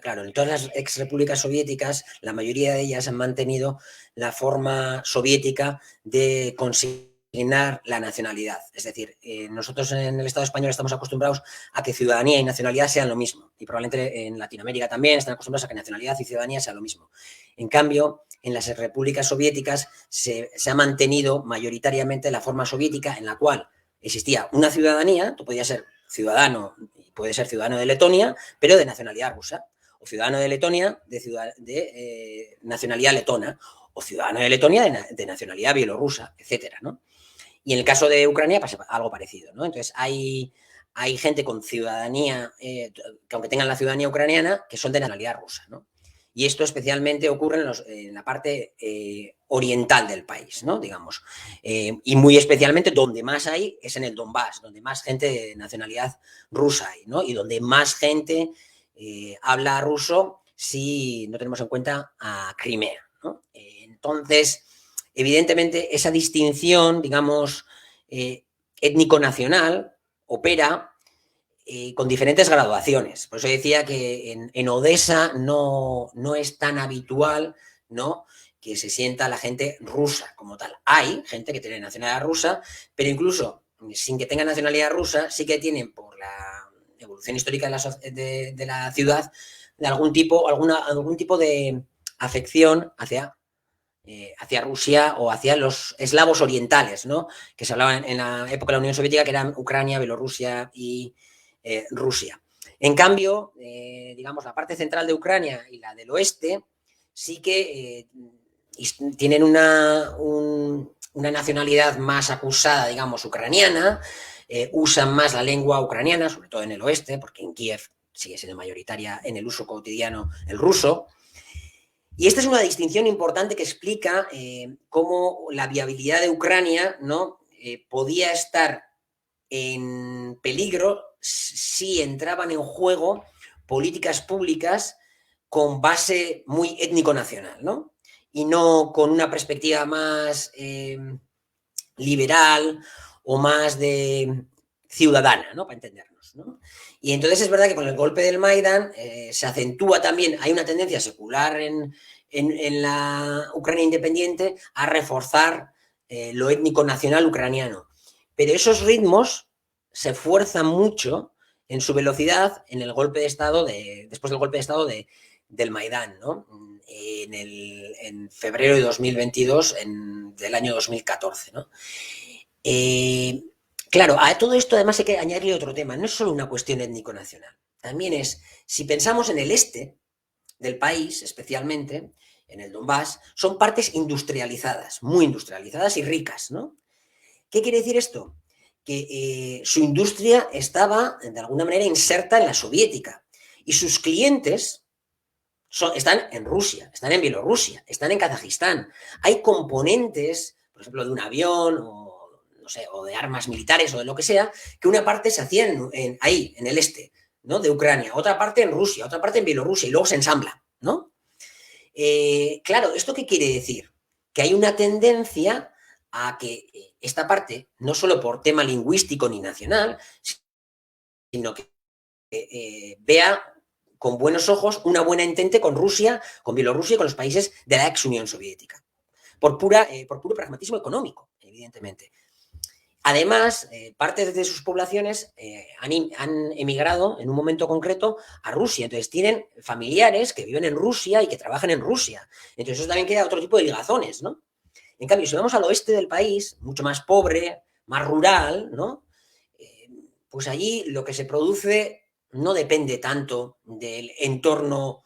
claro, en todas las exrepúblicas soviéticas, la mayoría de ellas han mantenido la forma soviética de consignar la nacionalidad. Es decir, nosotros en el Estado español estamos acostumbrados a que ciudadanía y nacionalidad sean lo mismo. Y probablemente en Latinoamérica también están acostumbrados a que nacionalidad y ciudadanía sean lo mismo. En cambio, en las repúblicas soviéticas se ha mantenido mayoritariamente la forma soviética en la cual existía una ciudadanía, tú podías ser ciudadano, puede ser ciudadano de Letonia, pero de nacionalidad rusa, o ciudadano de Letonia de nacionalidad letona, o ciudadano de Letonia de nacionalidad bielorrusa, etcétera, ¿no? Y en el caso de Ucrania pasa algo parecido, ¿no? Entonces hay gente con ciudadanía, que aunque tengan la ciudadanía ucraniana, que son de nacionalidad rusa, ¿no? Y esto especialmente ocurre en la parte oriental del país, ¿no? Digamos. Y muy especialmente donde más hay es en el Donbass, donde más gente de nacionalidad rusa hay, ¿no? Y donde más gente habla ruso si no tenemos en cuenta a Crimea, ¿no? Entonces, evidentemente, esa distinción, digamos, étnico-nacional opera con diferentes graduaciones. Por eso decía que en Odessa no es tan habitual, ¿no?, que se sienta la gente rusa como tal. Hay gente que tiene nacionalidad rusa, pero incluso sin que tenga nacionalidad rusa, sí que tienen, por la evolución histórica de la ciudad, de algún tipo de afección hacia Rusia o hacia los eslavos orientales, ¿no?, que se hablaban en la época de la Unión Soviética, que eran Ucrania, Bielorrusia y Rusia. En cambio, digamos, la parte central de Ucrania y la del oeste sí que tienen una nacionalidad más acusada, digamos, ucraniana, usan más la lengua ucraniana, sobre todo en el oeste, porque en Kiev sigue siendo mayoritaria en el uso cotidiano el ruso. Y esta es una distinción importante que explica cómo la viabilidad de Ucrania, ¿no?, podía estar en peligro si entraban en juego políticas públicas con base muy étnico-nacional, ¿no?, y no con una perspectiva más liberal o más de ciudadana, ¿no?, para entendernos, ¿no? Y entonces es verdad que con el golpe del Maidán se acentúa también, hay una tendencia secular en la Ucrania independiente a reforzar lo étnico-nacional ucraniano. Pero esos ritmos se fuerzan mucho en su velocidad en el golpe de Estado después del golpe de Estado del Maidán, ¿no?, en febrero de 2022, del año 2014, ¿no? Claro, a todo esto además hay que añadirle otro tema. No es solo una cuestión étnico-nacional. También es, si pensamos en el este del país, especialmente en el Donbass, son partes industrializadas, muy industrializadas y ricas, ¿no? ¿Qué quiere decir esto? Que su industria estaba, de alguna manera, inserta en la soviética y sus clientes están en Rusia, están en Bielorrusia, están en Kazajistán. Hay componentes, por ejemplo, de un avión o, no sé, o de armas militares o de lo que sea, que una parte se hacía ahí, en el este, ¿no?, de Ucrania, otra parte en Rusia, otra parte en Bielorrusia y luego se ensambla, ¿no? Claro, ¿esto qué quiere decir? Que hay una tendencia a que esta parte, no solo por tema lingüístico ni nacional, sino que vea con buenos ojos una buena entente con Rusia, con Bielorrusia y con los países de la ex Unión Soviética, por puro pragmatismo económico, evidentemente. Además, parte de sus poblaciones han emigrado en un momento concreto a Rusia. Entonces, tienen familiares que viven en Rusia y que trabajan en Rusia. Entonces, eso también crea otro tipo de ligazones, ¿no? En cambio, si vamos al oeste del país, mucho más pobre, más rural, ¿no?, pues allí lo que se produce no depende tanto del entorno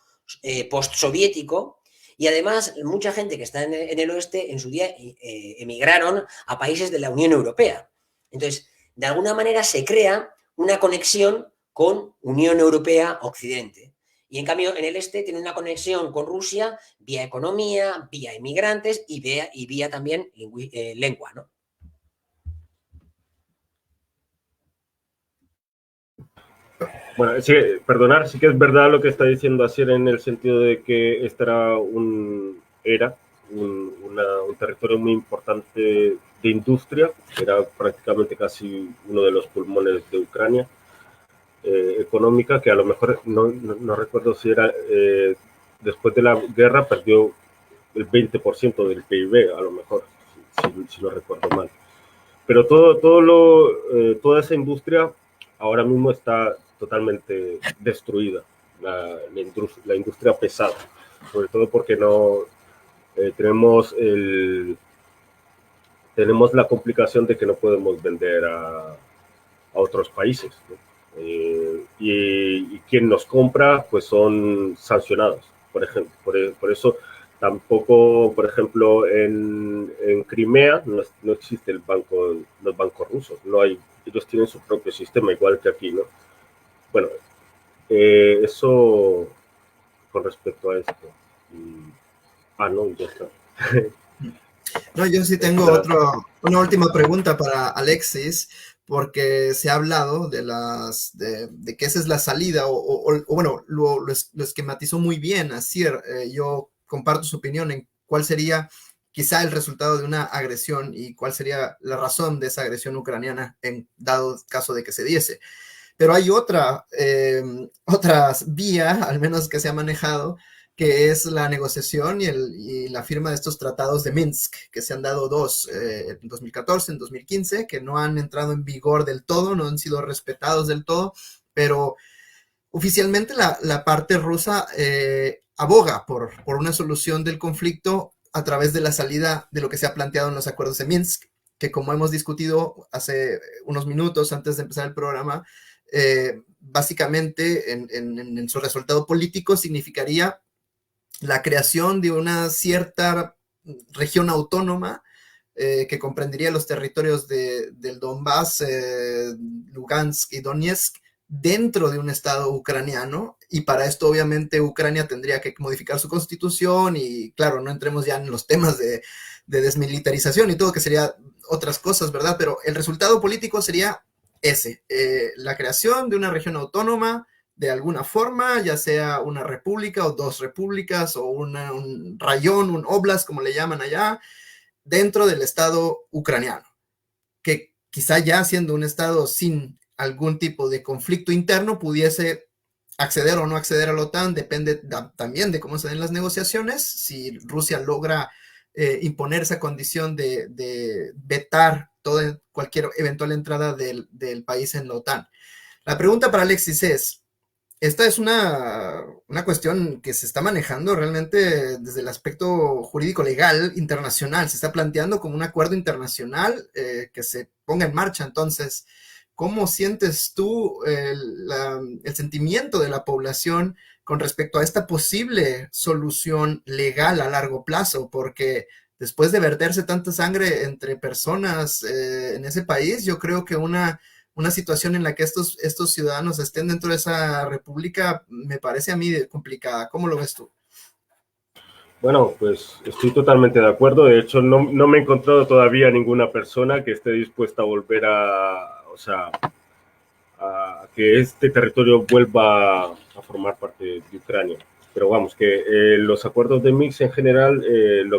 postsoviético. Y además, mucha gente que está en el oeste, en su día emigraron a países de la Unión Europea. Entonces, de alguna manera se crea una conexión con Unión Europea-Occidente. Y en cambio, en el este tiene una conexión con Rusia vía economía, vía inmigrantes y vía también lengua, ¿no? Bueno, sí, perdonar, sí que es verdad lo que está diciendo Asier en el sentido de que este era un territorio muy importante de industria, era prácticamente casi uno de los pulmones de Ucrania, económica, que a lo mejor, no recuerdo si era, después de la guerra perdió el 20% del PIB, a lo mejor, si no recuerdo mal. Pero toda esa industria ahora mismo está totalmente destruida, la industria pesada, sobre todo porque no tenemos la complicación de que no podemos vender a otros países, ¿no? Y quien nos compra pues son sancionados, por ejemplo. Por eso tampoco, por ejemplo, en Crimea no existe los bancos rusos, no hay, ellos tienen su propio sistema, igual que aquí, ¿no? Bueno, eso con respecto a esto. No, ya está. No, yo sí tengo una última pregunta para Alexis, porque se ha hablado de que esa es la salida, o bueno, lo esquematizó muy bien Asier. Yo comparto su opinión en cuál sería quizá el resultado de una agresión y cuál sería la razón de esa agresión ucraniana en dado caso de que se diese. Pero hay otra vía, al menos que se ha manejado, que es la negociación y la firma de estos tratados de Minsk, que se han dado dos, en 2014, en 2015, que no han entrado en vigor del todo, no han sido respetados del todo, pero oficialmente la parte rusa aboga por una solución del conflicto a través de la salida de lo que se ha planteado en los acuerdos de Minsk, que como hemos discutido hace unos minutos antes de empezar el programa, básicamente en su resultado político significaría la creación de una cierta región autónoma que comprendería los territorios del Donbass, Lugansk y Donetsk dentro de un estado ucraniano, y para esto obviamente Ucrania tendría que modificar su constitución y claro, no entremos ya en los temas de desmilitarización y todo, que sería otras cosas, ¿verdad? Pero el resultado político sería ese, la creación de una región autónoma de alguna forma, ya sea una república o dos repúblicas o un rayón, un oblast, como le llaman allá, dentro del Estado ucraniano, que quizá ya siendo un Estado sin algún tipo de conflicto interno pudiese acceder o no acceder a la OTAN, depende también de cómo se den las negociaciones, si Rusia logra imponer esa condición de vetar cualquier eventual entrada del país en la OTAN. La pregunta para Alexis es, esta es una cuestión que se está manejando realmente desde el aspecto jurídico legal internacional, se está planteando como un acuerdo internacional que se ponga en marcha. Entonces, ¿cómo sientes tú el sentimiento de la población con respecto a esta posible solución legal a largo plazo? Porque después de verterse tanta sangre entre personas en ese país, yo creo que una situación en la que estos ciudadanos estén dentro de esa república me parece a mí complicada. ¿Cómo lo ves tú? Bueno, pues estoy totalmente de acuerdo. De hecho, no me he encontrado todavía ninguna persona que esté dispuesta a volver a que este territorio vuelva a formar parte de Ucrania. Pero vamos, que los acuerdos de Minsk en general, el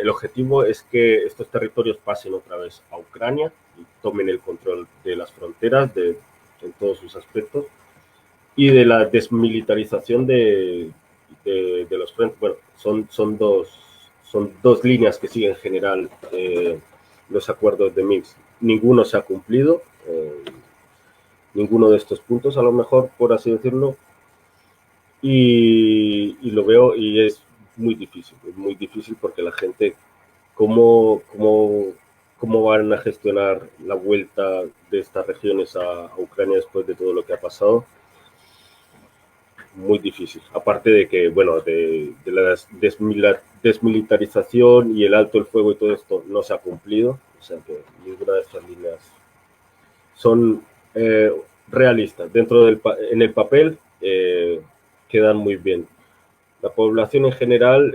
objetivo es que estos territorios pasen otra vez a Ucrania y tomen el control de las fronteras en todos sus aspectos y de la desmilitarización de los frentes. Bueno, son dos líneas que siguen en general los acuerdos de Minsk. Ninguno se ha cumplido, ninguno de estos puntos, a lo mejor, por así decirlo, y lo veo y es muy difícil porque la gente, ¿cómo van a gestionar la vuelta de estas regiones a Ucrania después de todo lo que ha pasado? Muy difícil. Aparte de que, bueno, de la desmilitarización y el alto el fuego y todo esto no se ha cumplido, o sea que ninguna de estas líneas son realistas. En el papel quedan muy bien. La población en general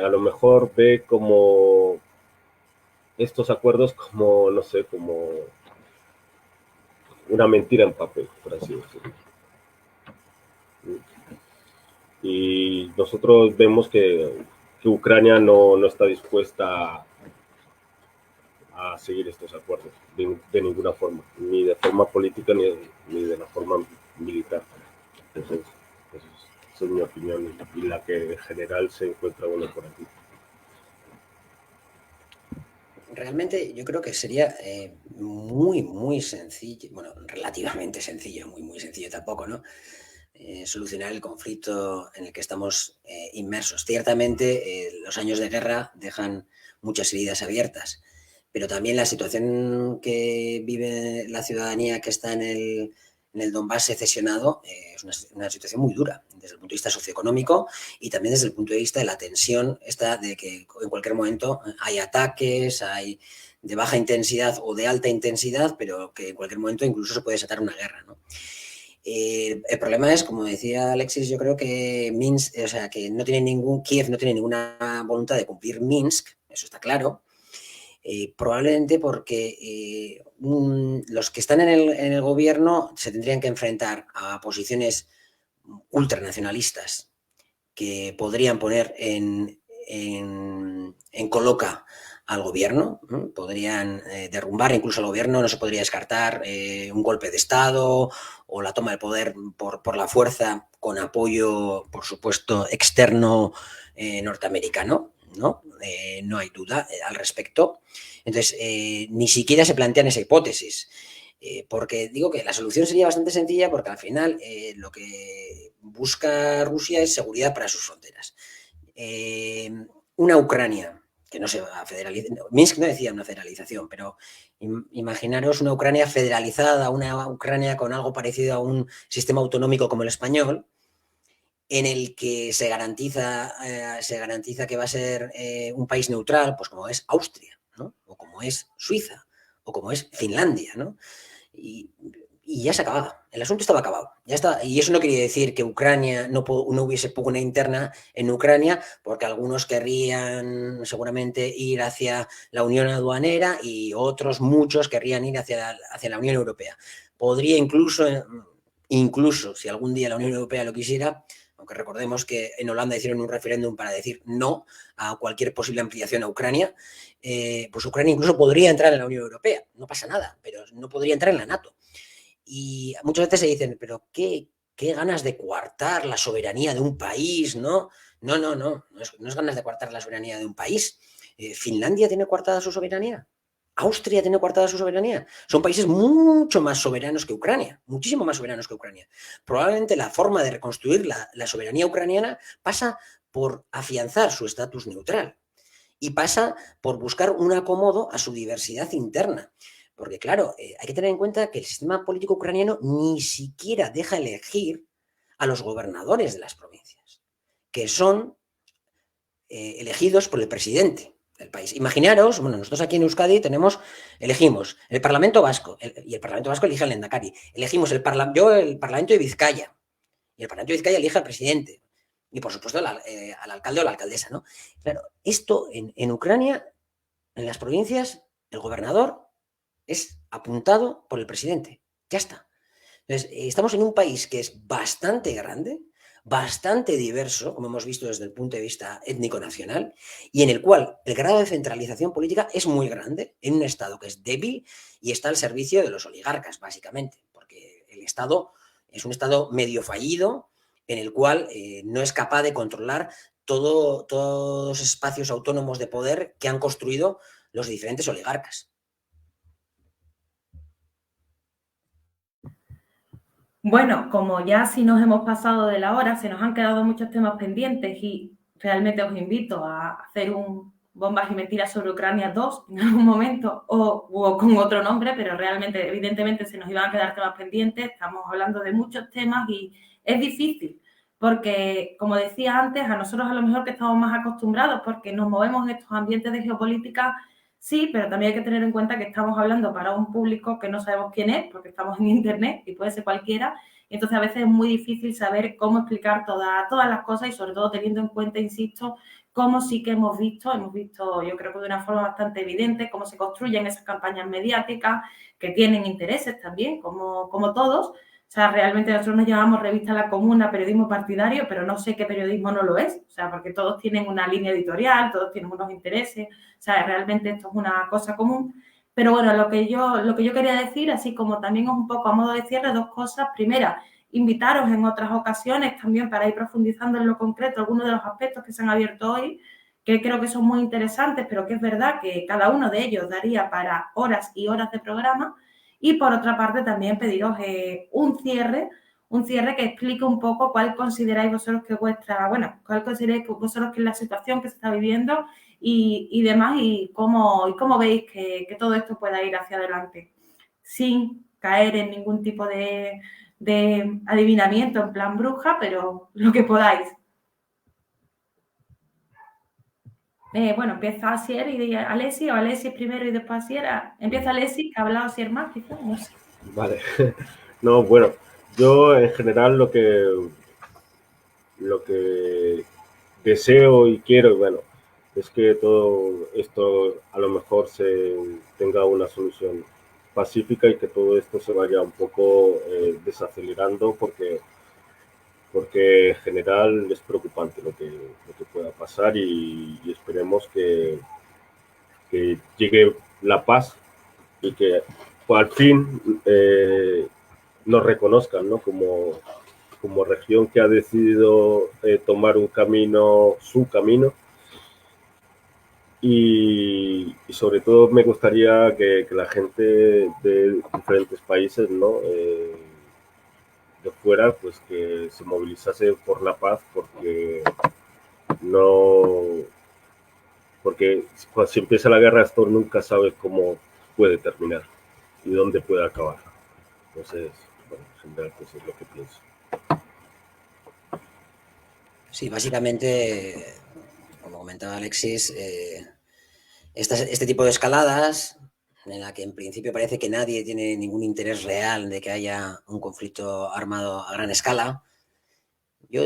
a lo mejor ve como estos acuerdos como, no sé, como una mentira en papel, por así decirlo. Y nosotros vemos que Ucrania no está dispuesta a seguir estos acuerdos de ninguna forma, ni de forma política ni de la forma militar. Entonces, esa es mi opinión y la que en general se encuentra bueno por aquí. Realmente yo creo que sería muy sencillo, bueno, relativamente sencillo, muy sencillo tampoco, ¿no? Solucionar el conflicto en el que estamos inmersos. Ciertamente los años de guerra dejan muchas heridas abiertas, pero también la situación que vive la ciudadanía que está en el Donbass secesionado es una situación muy dura desde el punto de vista socioeconómico y también desde el punto de vista de la tensión esta de que en cualquier momento hay ataques, hay de baja intensidad o de alta intensidad, pero que en cualquier momento incluso se puede desatar una guerra, ¿no? El problema es, como decía Alexis, yo creo que Minsk, o sea, que Kiev no tiene ninguna voluntad de cumplir Minsk, eso está claro. Probablemente porque los que están en el gobierno se tendrían que enfrentar a posiciones ultranacionalistas que podrían poner en coloca al gobierno, ¿no? Podrían derrumbar incluso al gobierno, no se podría descartar un golpe de Estado o la toma del poder por la fuerza con apoyo, por supuesto, externo norteamericano, ¿no? No hay duda al respecto. Entonces, ni siquiera se plantean esa hipótesis. Porque digo que la solución sería bastante sencilla porque al final lo que busca Rusia es seguridad para sus fronteras. Una Ucrania que no se va a federalizar, Minsk no decía una federalización, pero imaginaros una Ucrania federalizada, una Ucrania con algo parecido a un sistema autonómico como el español, en el que se garantiza que va a ser un país neutral, pues como es Austria, ¿no? O como es Suiza, o como es Finlandia, ¿no? Y ya se acababa, el asunto estaba acabado, ya está. Y eso no quería decir que Ucrania no hubiese pugna interna en Ucrania, porque algunos querrían seguramente ir hacia la Unión Aduanera y otros, muchos, querrían ir hacia la Unión Europea. Podría incluso, si algún día la Unión Europea lo quisiera, aunque recordemos que en Holanda hicieron un referéndum para decir no a cualquier posible ampliación a Ucrania, pues Ucrania incluso podría entrar en la Unión Europea, no pasa nada, pero no podría entrar en la NATO. Y muchas veces se dicen, pero qué ganas de coartar la soberanía de un país, ¿no? No es ganas de coartar la soberanía de un país. ¿Finlandia tiene coartada su soberanía? ¿Austria tiene coartada su soberanía? Son países mucho más soberanos que Ucrania, muchísimo más soberanos que Ucrania. Probablemente la forma de reconstruir la soberanía ucraniana pasa por afianzar su estatus neutral y pasa por buscar un acomodo a su diversidad interna. Porque, claro, hay que tener en cuenta que el sistema político ucraniano ni siquiera deja elegir a los gobernadores de las provincias, que son elegidos por el presidente del país. Imaginaros, bueno, nosotros aquí en Euskadi elegimos el Parlamento Vasco, y el Parlamento Vasco elige al Lehendakari. Elegimos el Parlamento de Vizcaya, y el Parlamento de Vizcaya elige al presidente. Y, por supuesto, al alcalde o la alcaldesa, ¿no? Claro, esto en Ucrania, en las provincias, el gobernador es apuntado por el presidente. Ya está. Entonces, estamos en un país que es bastante grande, bastante diverso, como hemos visto desde el punto de vista étnico-nacional, y en el cual el grado de centralización política es muy grande, en un Estado que es débil y está al servicio de los oligarcas, básicamente, porque el Estado es un Estado medio fallido, en el cual no es capaz de controlar todos los espacios autónomos de poder que han construido los diferentes oligarcas. Bueno, como ya si nos hemos pasado de la hora, se nos han quedado muchos temas pendientes y realmente os invito a hacer un Bombas y Mentiras sobre Ucrania 2 en algún momento o con otro nombre, pero realmente, evidentemente, se nos iban a quedar temas pendientes. Estamos hablando de muchos temas y es difícil porque, como decía antes, a nosotros a lo mejor que estamos más acostumbrados porque nos movemos en estos ambientes de geopolítica. Sí, pero también hay que tener en cuenta que estamos hablando para un público que no sabemos quién es, porque estamos en Internet y puede ser cualquiera. Y entonces a veces es muy difícil saber cómo explicar todas las cosas y sobre todo teniendo en cuenta, insisto, cómo sí que hemos visto, yo creo que de una forma bastante evidente, cómo se construyen esas campañas mediáticas que tienen intereses también, como todos. O sea, realmente nosotros nos llamamos Revista La Comuna, periodismo partidario, pero no sé qué periodismo no lo es. O sea, porque todos tienen una línea editorial, todos tienen unos intereses. O sea, realmente esto es una cosa común. Pero bueno, lo que yo quería decir, así como también es un poco a modo de cierre, dos cosas. Primera, invitaros en otras ocasiones también para ir profundizando en lo concreto algunos de los aspectos que se han abierto hoy, que creo que son muy interesantes, pero que es verdad que cada uno de ellos daría para horas y horas de programa. Y por otra parte también pediros un cierre que explique un poco cuál consideráis vosotros que cuál consideráis vosotros que es la situación que se está viviendo y demás, y cómo veis que todo esto pueda ir hacia adelante, sin caer en ningún tipo de adivinamiento en plan bruja, pero lo que podáis. Bueno, empieza Asier y Alessi, o Alessi primero y después Asier. Empieza Alessi, que ha hablado Asier más, quizás, no sé. Vale. No, bueno, Yo en general lo que deseo y quiero, y bueno, es que todo esto a lo mejor se tenga una solución pacífica y que todo esto se vaya un poco desacelerando porque en general es preocupante lo que pueda pasar y esperemos que llegue la paz y que al fin nos reconozcan, ¿no? Como región que ha decidido tomar un camino, su camino. Y sobre todo me gustaría que la gente de diferentes países, ¿no? De fuera, pues que se movilizase por la paz, no, porque cuando se empieza la guerra esto nunca sabes cómo puede terminar y dónde puede acabar. Entonces, bueno, en general, pues es lo que pienso. Sí, básicamente, como comentaba Alexis, este tipo de escaladas, en la que en principio parece que nadie tiene ningún interés real de que haya un conflicto armado a gran escala, yo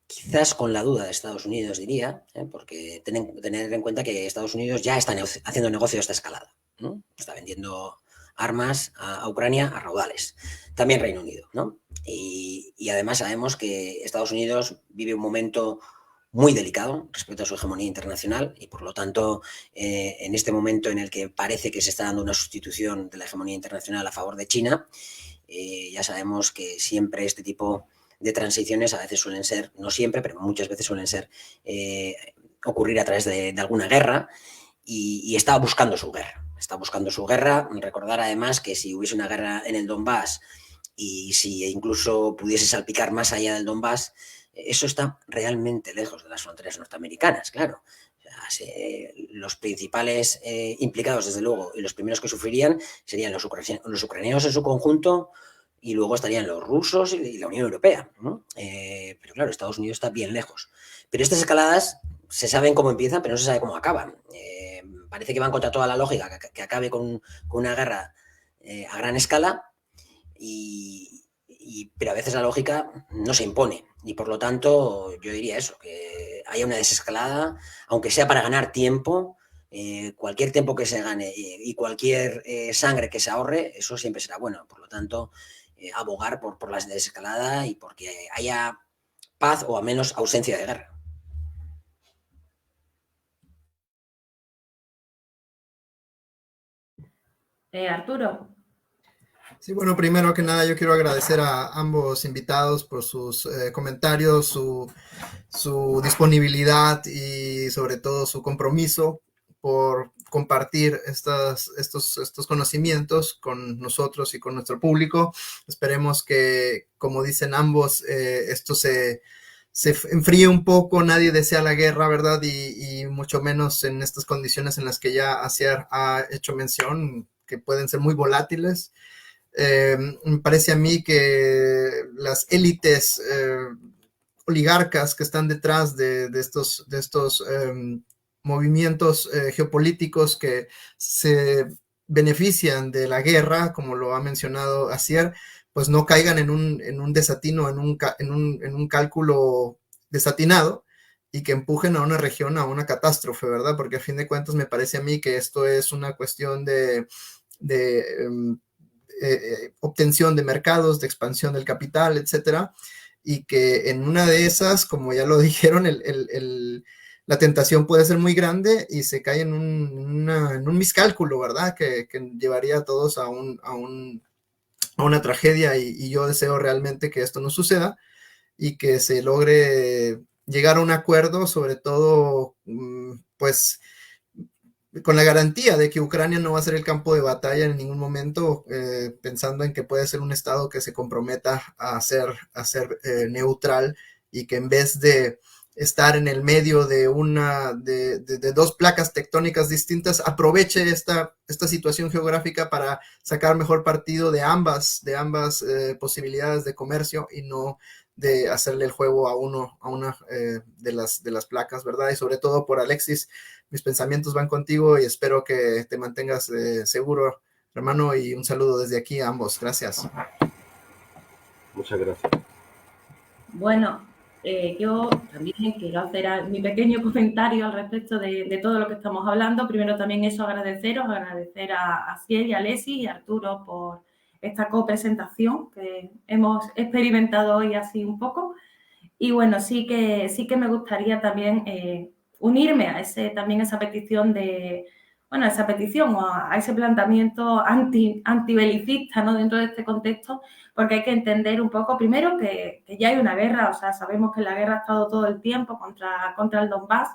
quizás con la duda de Estados Unidos diría, porque tener en cuenta que Estados Unidos ya está haciendo negocio de esta escalada, ¿no? Está vendiendo armas a Ucrania a raudales. También Reino Unido, ¿no? Y además sabemos que Estados Unidos vive un momento muy delicado respecto a su hegemonía internacional y por lo tanto en este momento en el que parece que se está dando una sustitución de la hegemonía internacional a favor de China, ya sabemos que siempre este tipo de transiciones a veces suelen ser, no siempre, pero muchas veces suelen ser ocurrir a través de alguna guerra y está buscando su guerra. Está buscando su guerra. Recordar además que si hubiese una guerra en el Donbass y si incluso pudiese salpicar más allá del Donbass, eso está realmente lejos de las fronteras norteamericanas, claro. O sea, los principales implicados, desde luego, y los primeros que sufrirían serían los ucranianos en su conjunto y luego estarían los rusos y la Unión Europea, ¿no? Pero claro, Estados Unidos está bien lejos. Pero estas escaladas se saben cómo empiezan, pero no se sabe cómo acaban. Parece que van contra toda la lógica, que acabe con una guerra a gran escala, pero a veces la lógica no se impone. Y por lo tanto, yo diría eso, que haya una desescalada, aunque sea para ganar tiempo, cualquier tiempo que se gane y cualquier sangre que se ahorre, eso siempre será bueno. Por lo tanto, abogar por la desescalada y porque haya paz o al menos ausencia de guerra. Arturo. Sí, bueno, primero que nada yo quiero agradecer a ambos invitados por sus comentarios, su disponibilidad y sobre todo su compromiso por compartir estos conocimientos con nosotros y con nuestro público. Esperemos que, como dicen ambos, esto se enfríe un poco. Nadie desea la guerra, ¿verdad? Y mucho menos en estas condiciones en las que ya Asier ha hecho mención, que pueden ser muy volátiles. Me parece a mí que las élites oligarcas que están detrás de estos movimientos geopolíticos que se benefician de la guerra, como lo ha mencionado Asier, pues no caigan en un desatino, en un cálculo desatinado y que empujen a una región a una catástrofe, ¿verdad? Porque a fin de cuentas me parece a mí que esto es una cuestión de obtención de mercados, de expansión del capital, etcétera, y que en una de esas, como ya lo dijeron, la tentación puede ser muy grande y se cae en un miscálculo, ¿verdad? Que llevaría a todos a una tragedia y yo deseo realmente que esto no suceda y que se logre llegar a un acuerdo, sobre todo, pues, con la garantía de que Ucrania no va a ser el campo de batalla en ningún momento, pensando en que puede ser un Estado que se comprometa a ser neutral y que en vez de estar en el medio de dos placas tectónicas distintas, aproveche esta situación geográfica para sacar mejor partido de ambas posibilidades de comercio y no de hacerle el juego a una de las placas, ¿verdad? Y sobre todo por Alexis, mis pensamientos van contigo y espero que te mantengas seguro, hermano, y un saludo desde aquí a ambos. Gracias. Muchas gracias. Bueno, yo también quiero hacer mi pequeño comentario al respecto de todo lo que estamos hablando. Primero también agradecer a Asier y a Lesy y a Arturo por esta copresentación que hemos experimentado hoy así un poco. Y bueno, sí que me gustaría también unirme a esa petición o a ese planteamiento antibelicista, ¿no? Dentro de este contexto, porque hay que entender un poco, primero, que ya hay una guerra, o sea, sabemos que la guerra ha estado todo el tiempo contra el Donbass,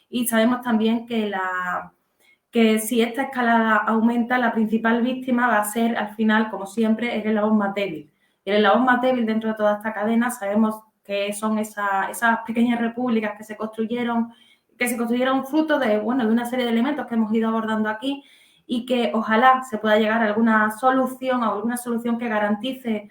y sabemos también que si esta escalada aumenta, la principal víctima va a ser, al final, como siempre, el eslabón más débil. El eslabón más débil dentro de toda esta cadena sabemos que son esas pequeñas repúblicas que se construyeron fruto de una serie de elementos que hemos ido abordando aquí, y que ojalá se pueda llegar a alguna solución que garantice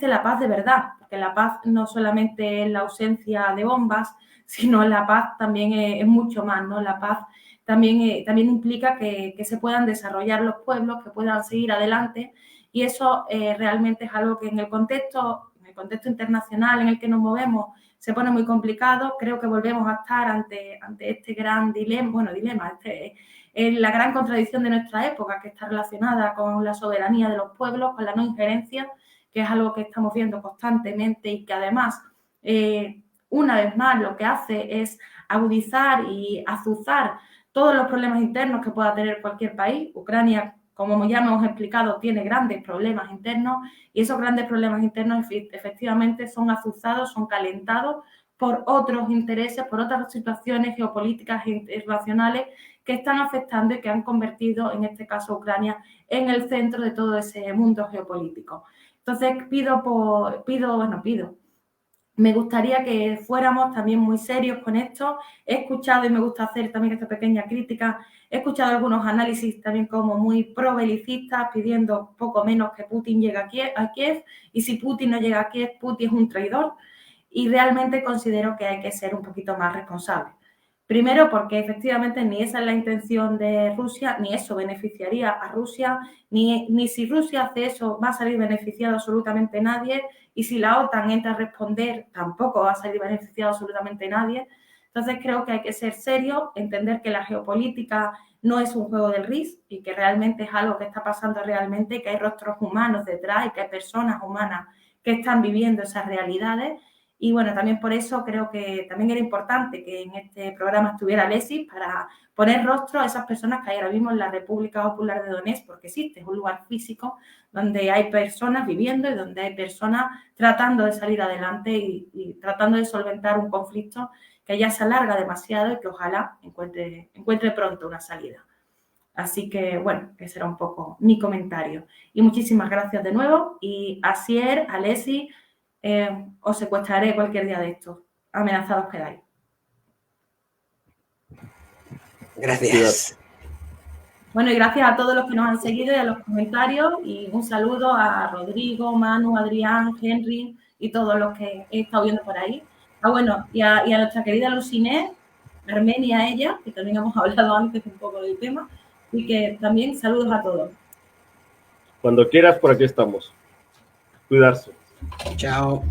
la paz de verdad, porque la paz no solamente es la ausencia de bombas, sino la paz también es mucho más, ¿no? La paz también implica que se puedan desarrollar los pueblos, que puedan seguir adelante, y eso realmente es algo que en el contexto internacional en el que nos movemos se pone muy complicado. Creo que volvemos a estar ante este gran dilema, es la gran contradicción de nuestra época, que está relacionada con la soberanía de los pueblos, con la no injerencia, que es algo que estamos viendo constantemente y que además, una vez más, lo que hace es agudizar y azuzar todos los problemas internos que pueda tener cualquier país. Ucrania, como ya hemos explicado, tiene grandes problemas internos, y esos grandes problemas internos efectivamente son azuzados, son calentados por otros intereses, por otras situaciones geopolíticas internacionales que están afectando y que han convertido, en este caso, a Ucrania en el centro de todo ese mundo geopolítico. Entonces, me gustaría que fuéramos también muy serios con esto. He escuchado, y me gusta hacer también esta pequeña crítica, he escuchado algunos análisis también como muy pro-belicistas, pidiendo poco menos que Putin llegue a Kiev, y si Putin no llega a Kiev, Putin es un traidor, y realmente considero que hay que ser un poquito más responsables. Primero, porque efectivamente ni esa es la intención de Rusia, ni eso beneficiaría a Rusia, ni si Rusia hace eso va a salir beneficiado absolutamente nadie, y si la OTAN entra a responder tampoco va a salir beneficiado absolutamente nadie. Entonces creo que hay que ser serio, entender que la geopolítica no es un juego del RIS, y que realmente es algo que está pasando realmente, que hay rostros humanos detrás y que hay personas humanas que están viviendo esas realidades. Y bueno, también por eso creo que también era importante que en este programa estuviera Lesy, para poner rostro a esas personas que hay ahora mismo en la República Popular de Donetsk, porque existe, es un lugar físico donde hay personas viviendo y donde hay personas tratando de salir adelante y tratando de solventar un conflicto que ya se alarga demasiado y que ojalá encuentre pronto una salida. Así que, bueno, ese era un poco mi comentario. Y muchísimas gracias de nuevo. Y a Asier, a Lesy, os secuestraré cualquier día de estos. Amenazados quedáis. Gracias. Bueno, y gracias a todos los que nos han seguido y a los comentarios. Y un saludo a Rodrigo, Manu, Adrián, Henry y todos los que he estado viendo por ahí. Bueno, y a nuestra querida Luciné, Armenia, ella, que también hemos hablado antes un poco del tema. Y que también saludos a todos. Cuando quieras, por aquí estamos. Cuidarse. Chao.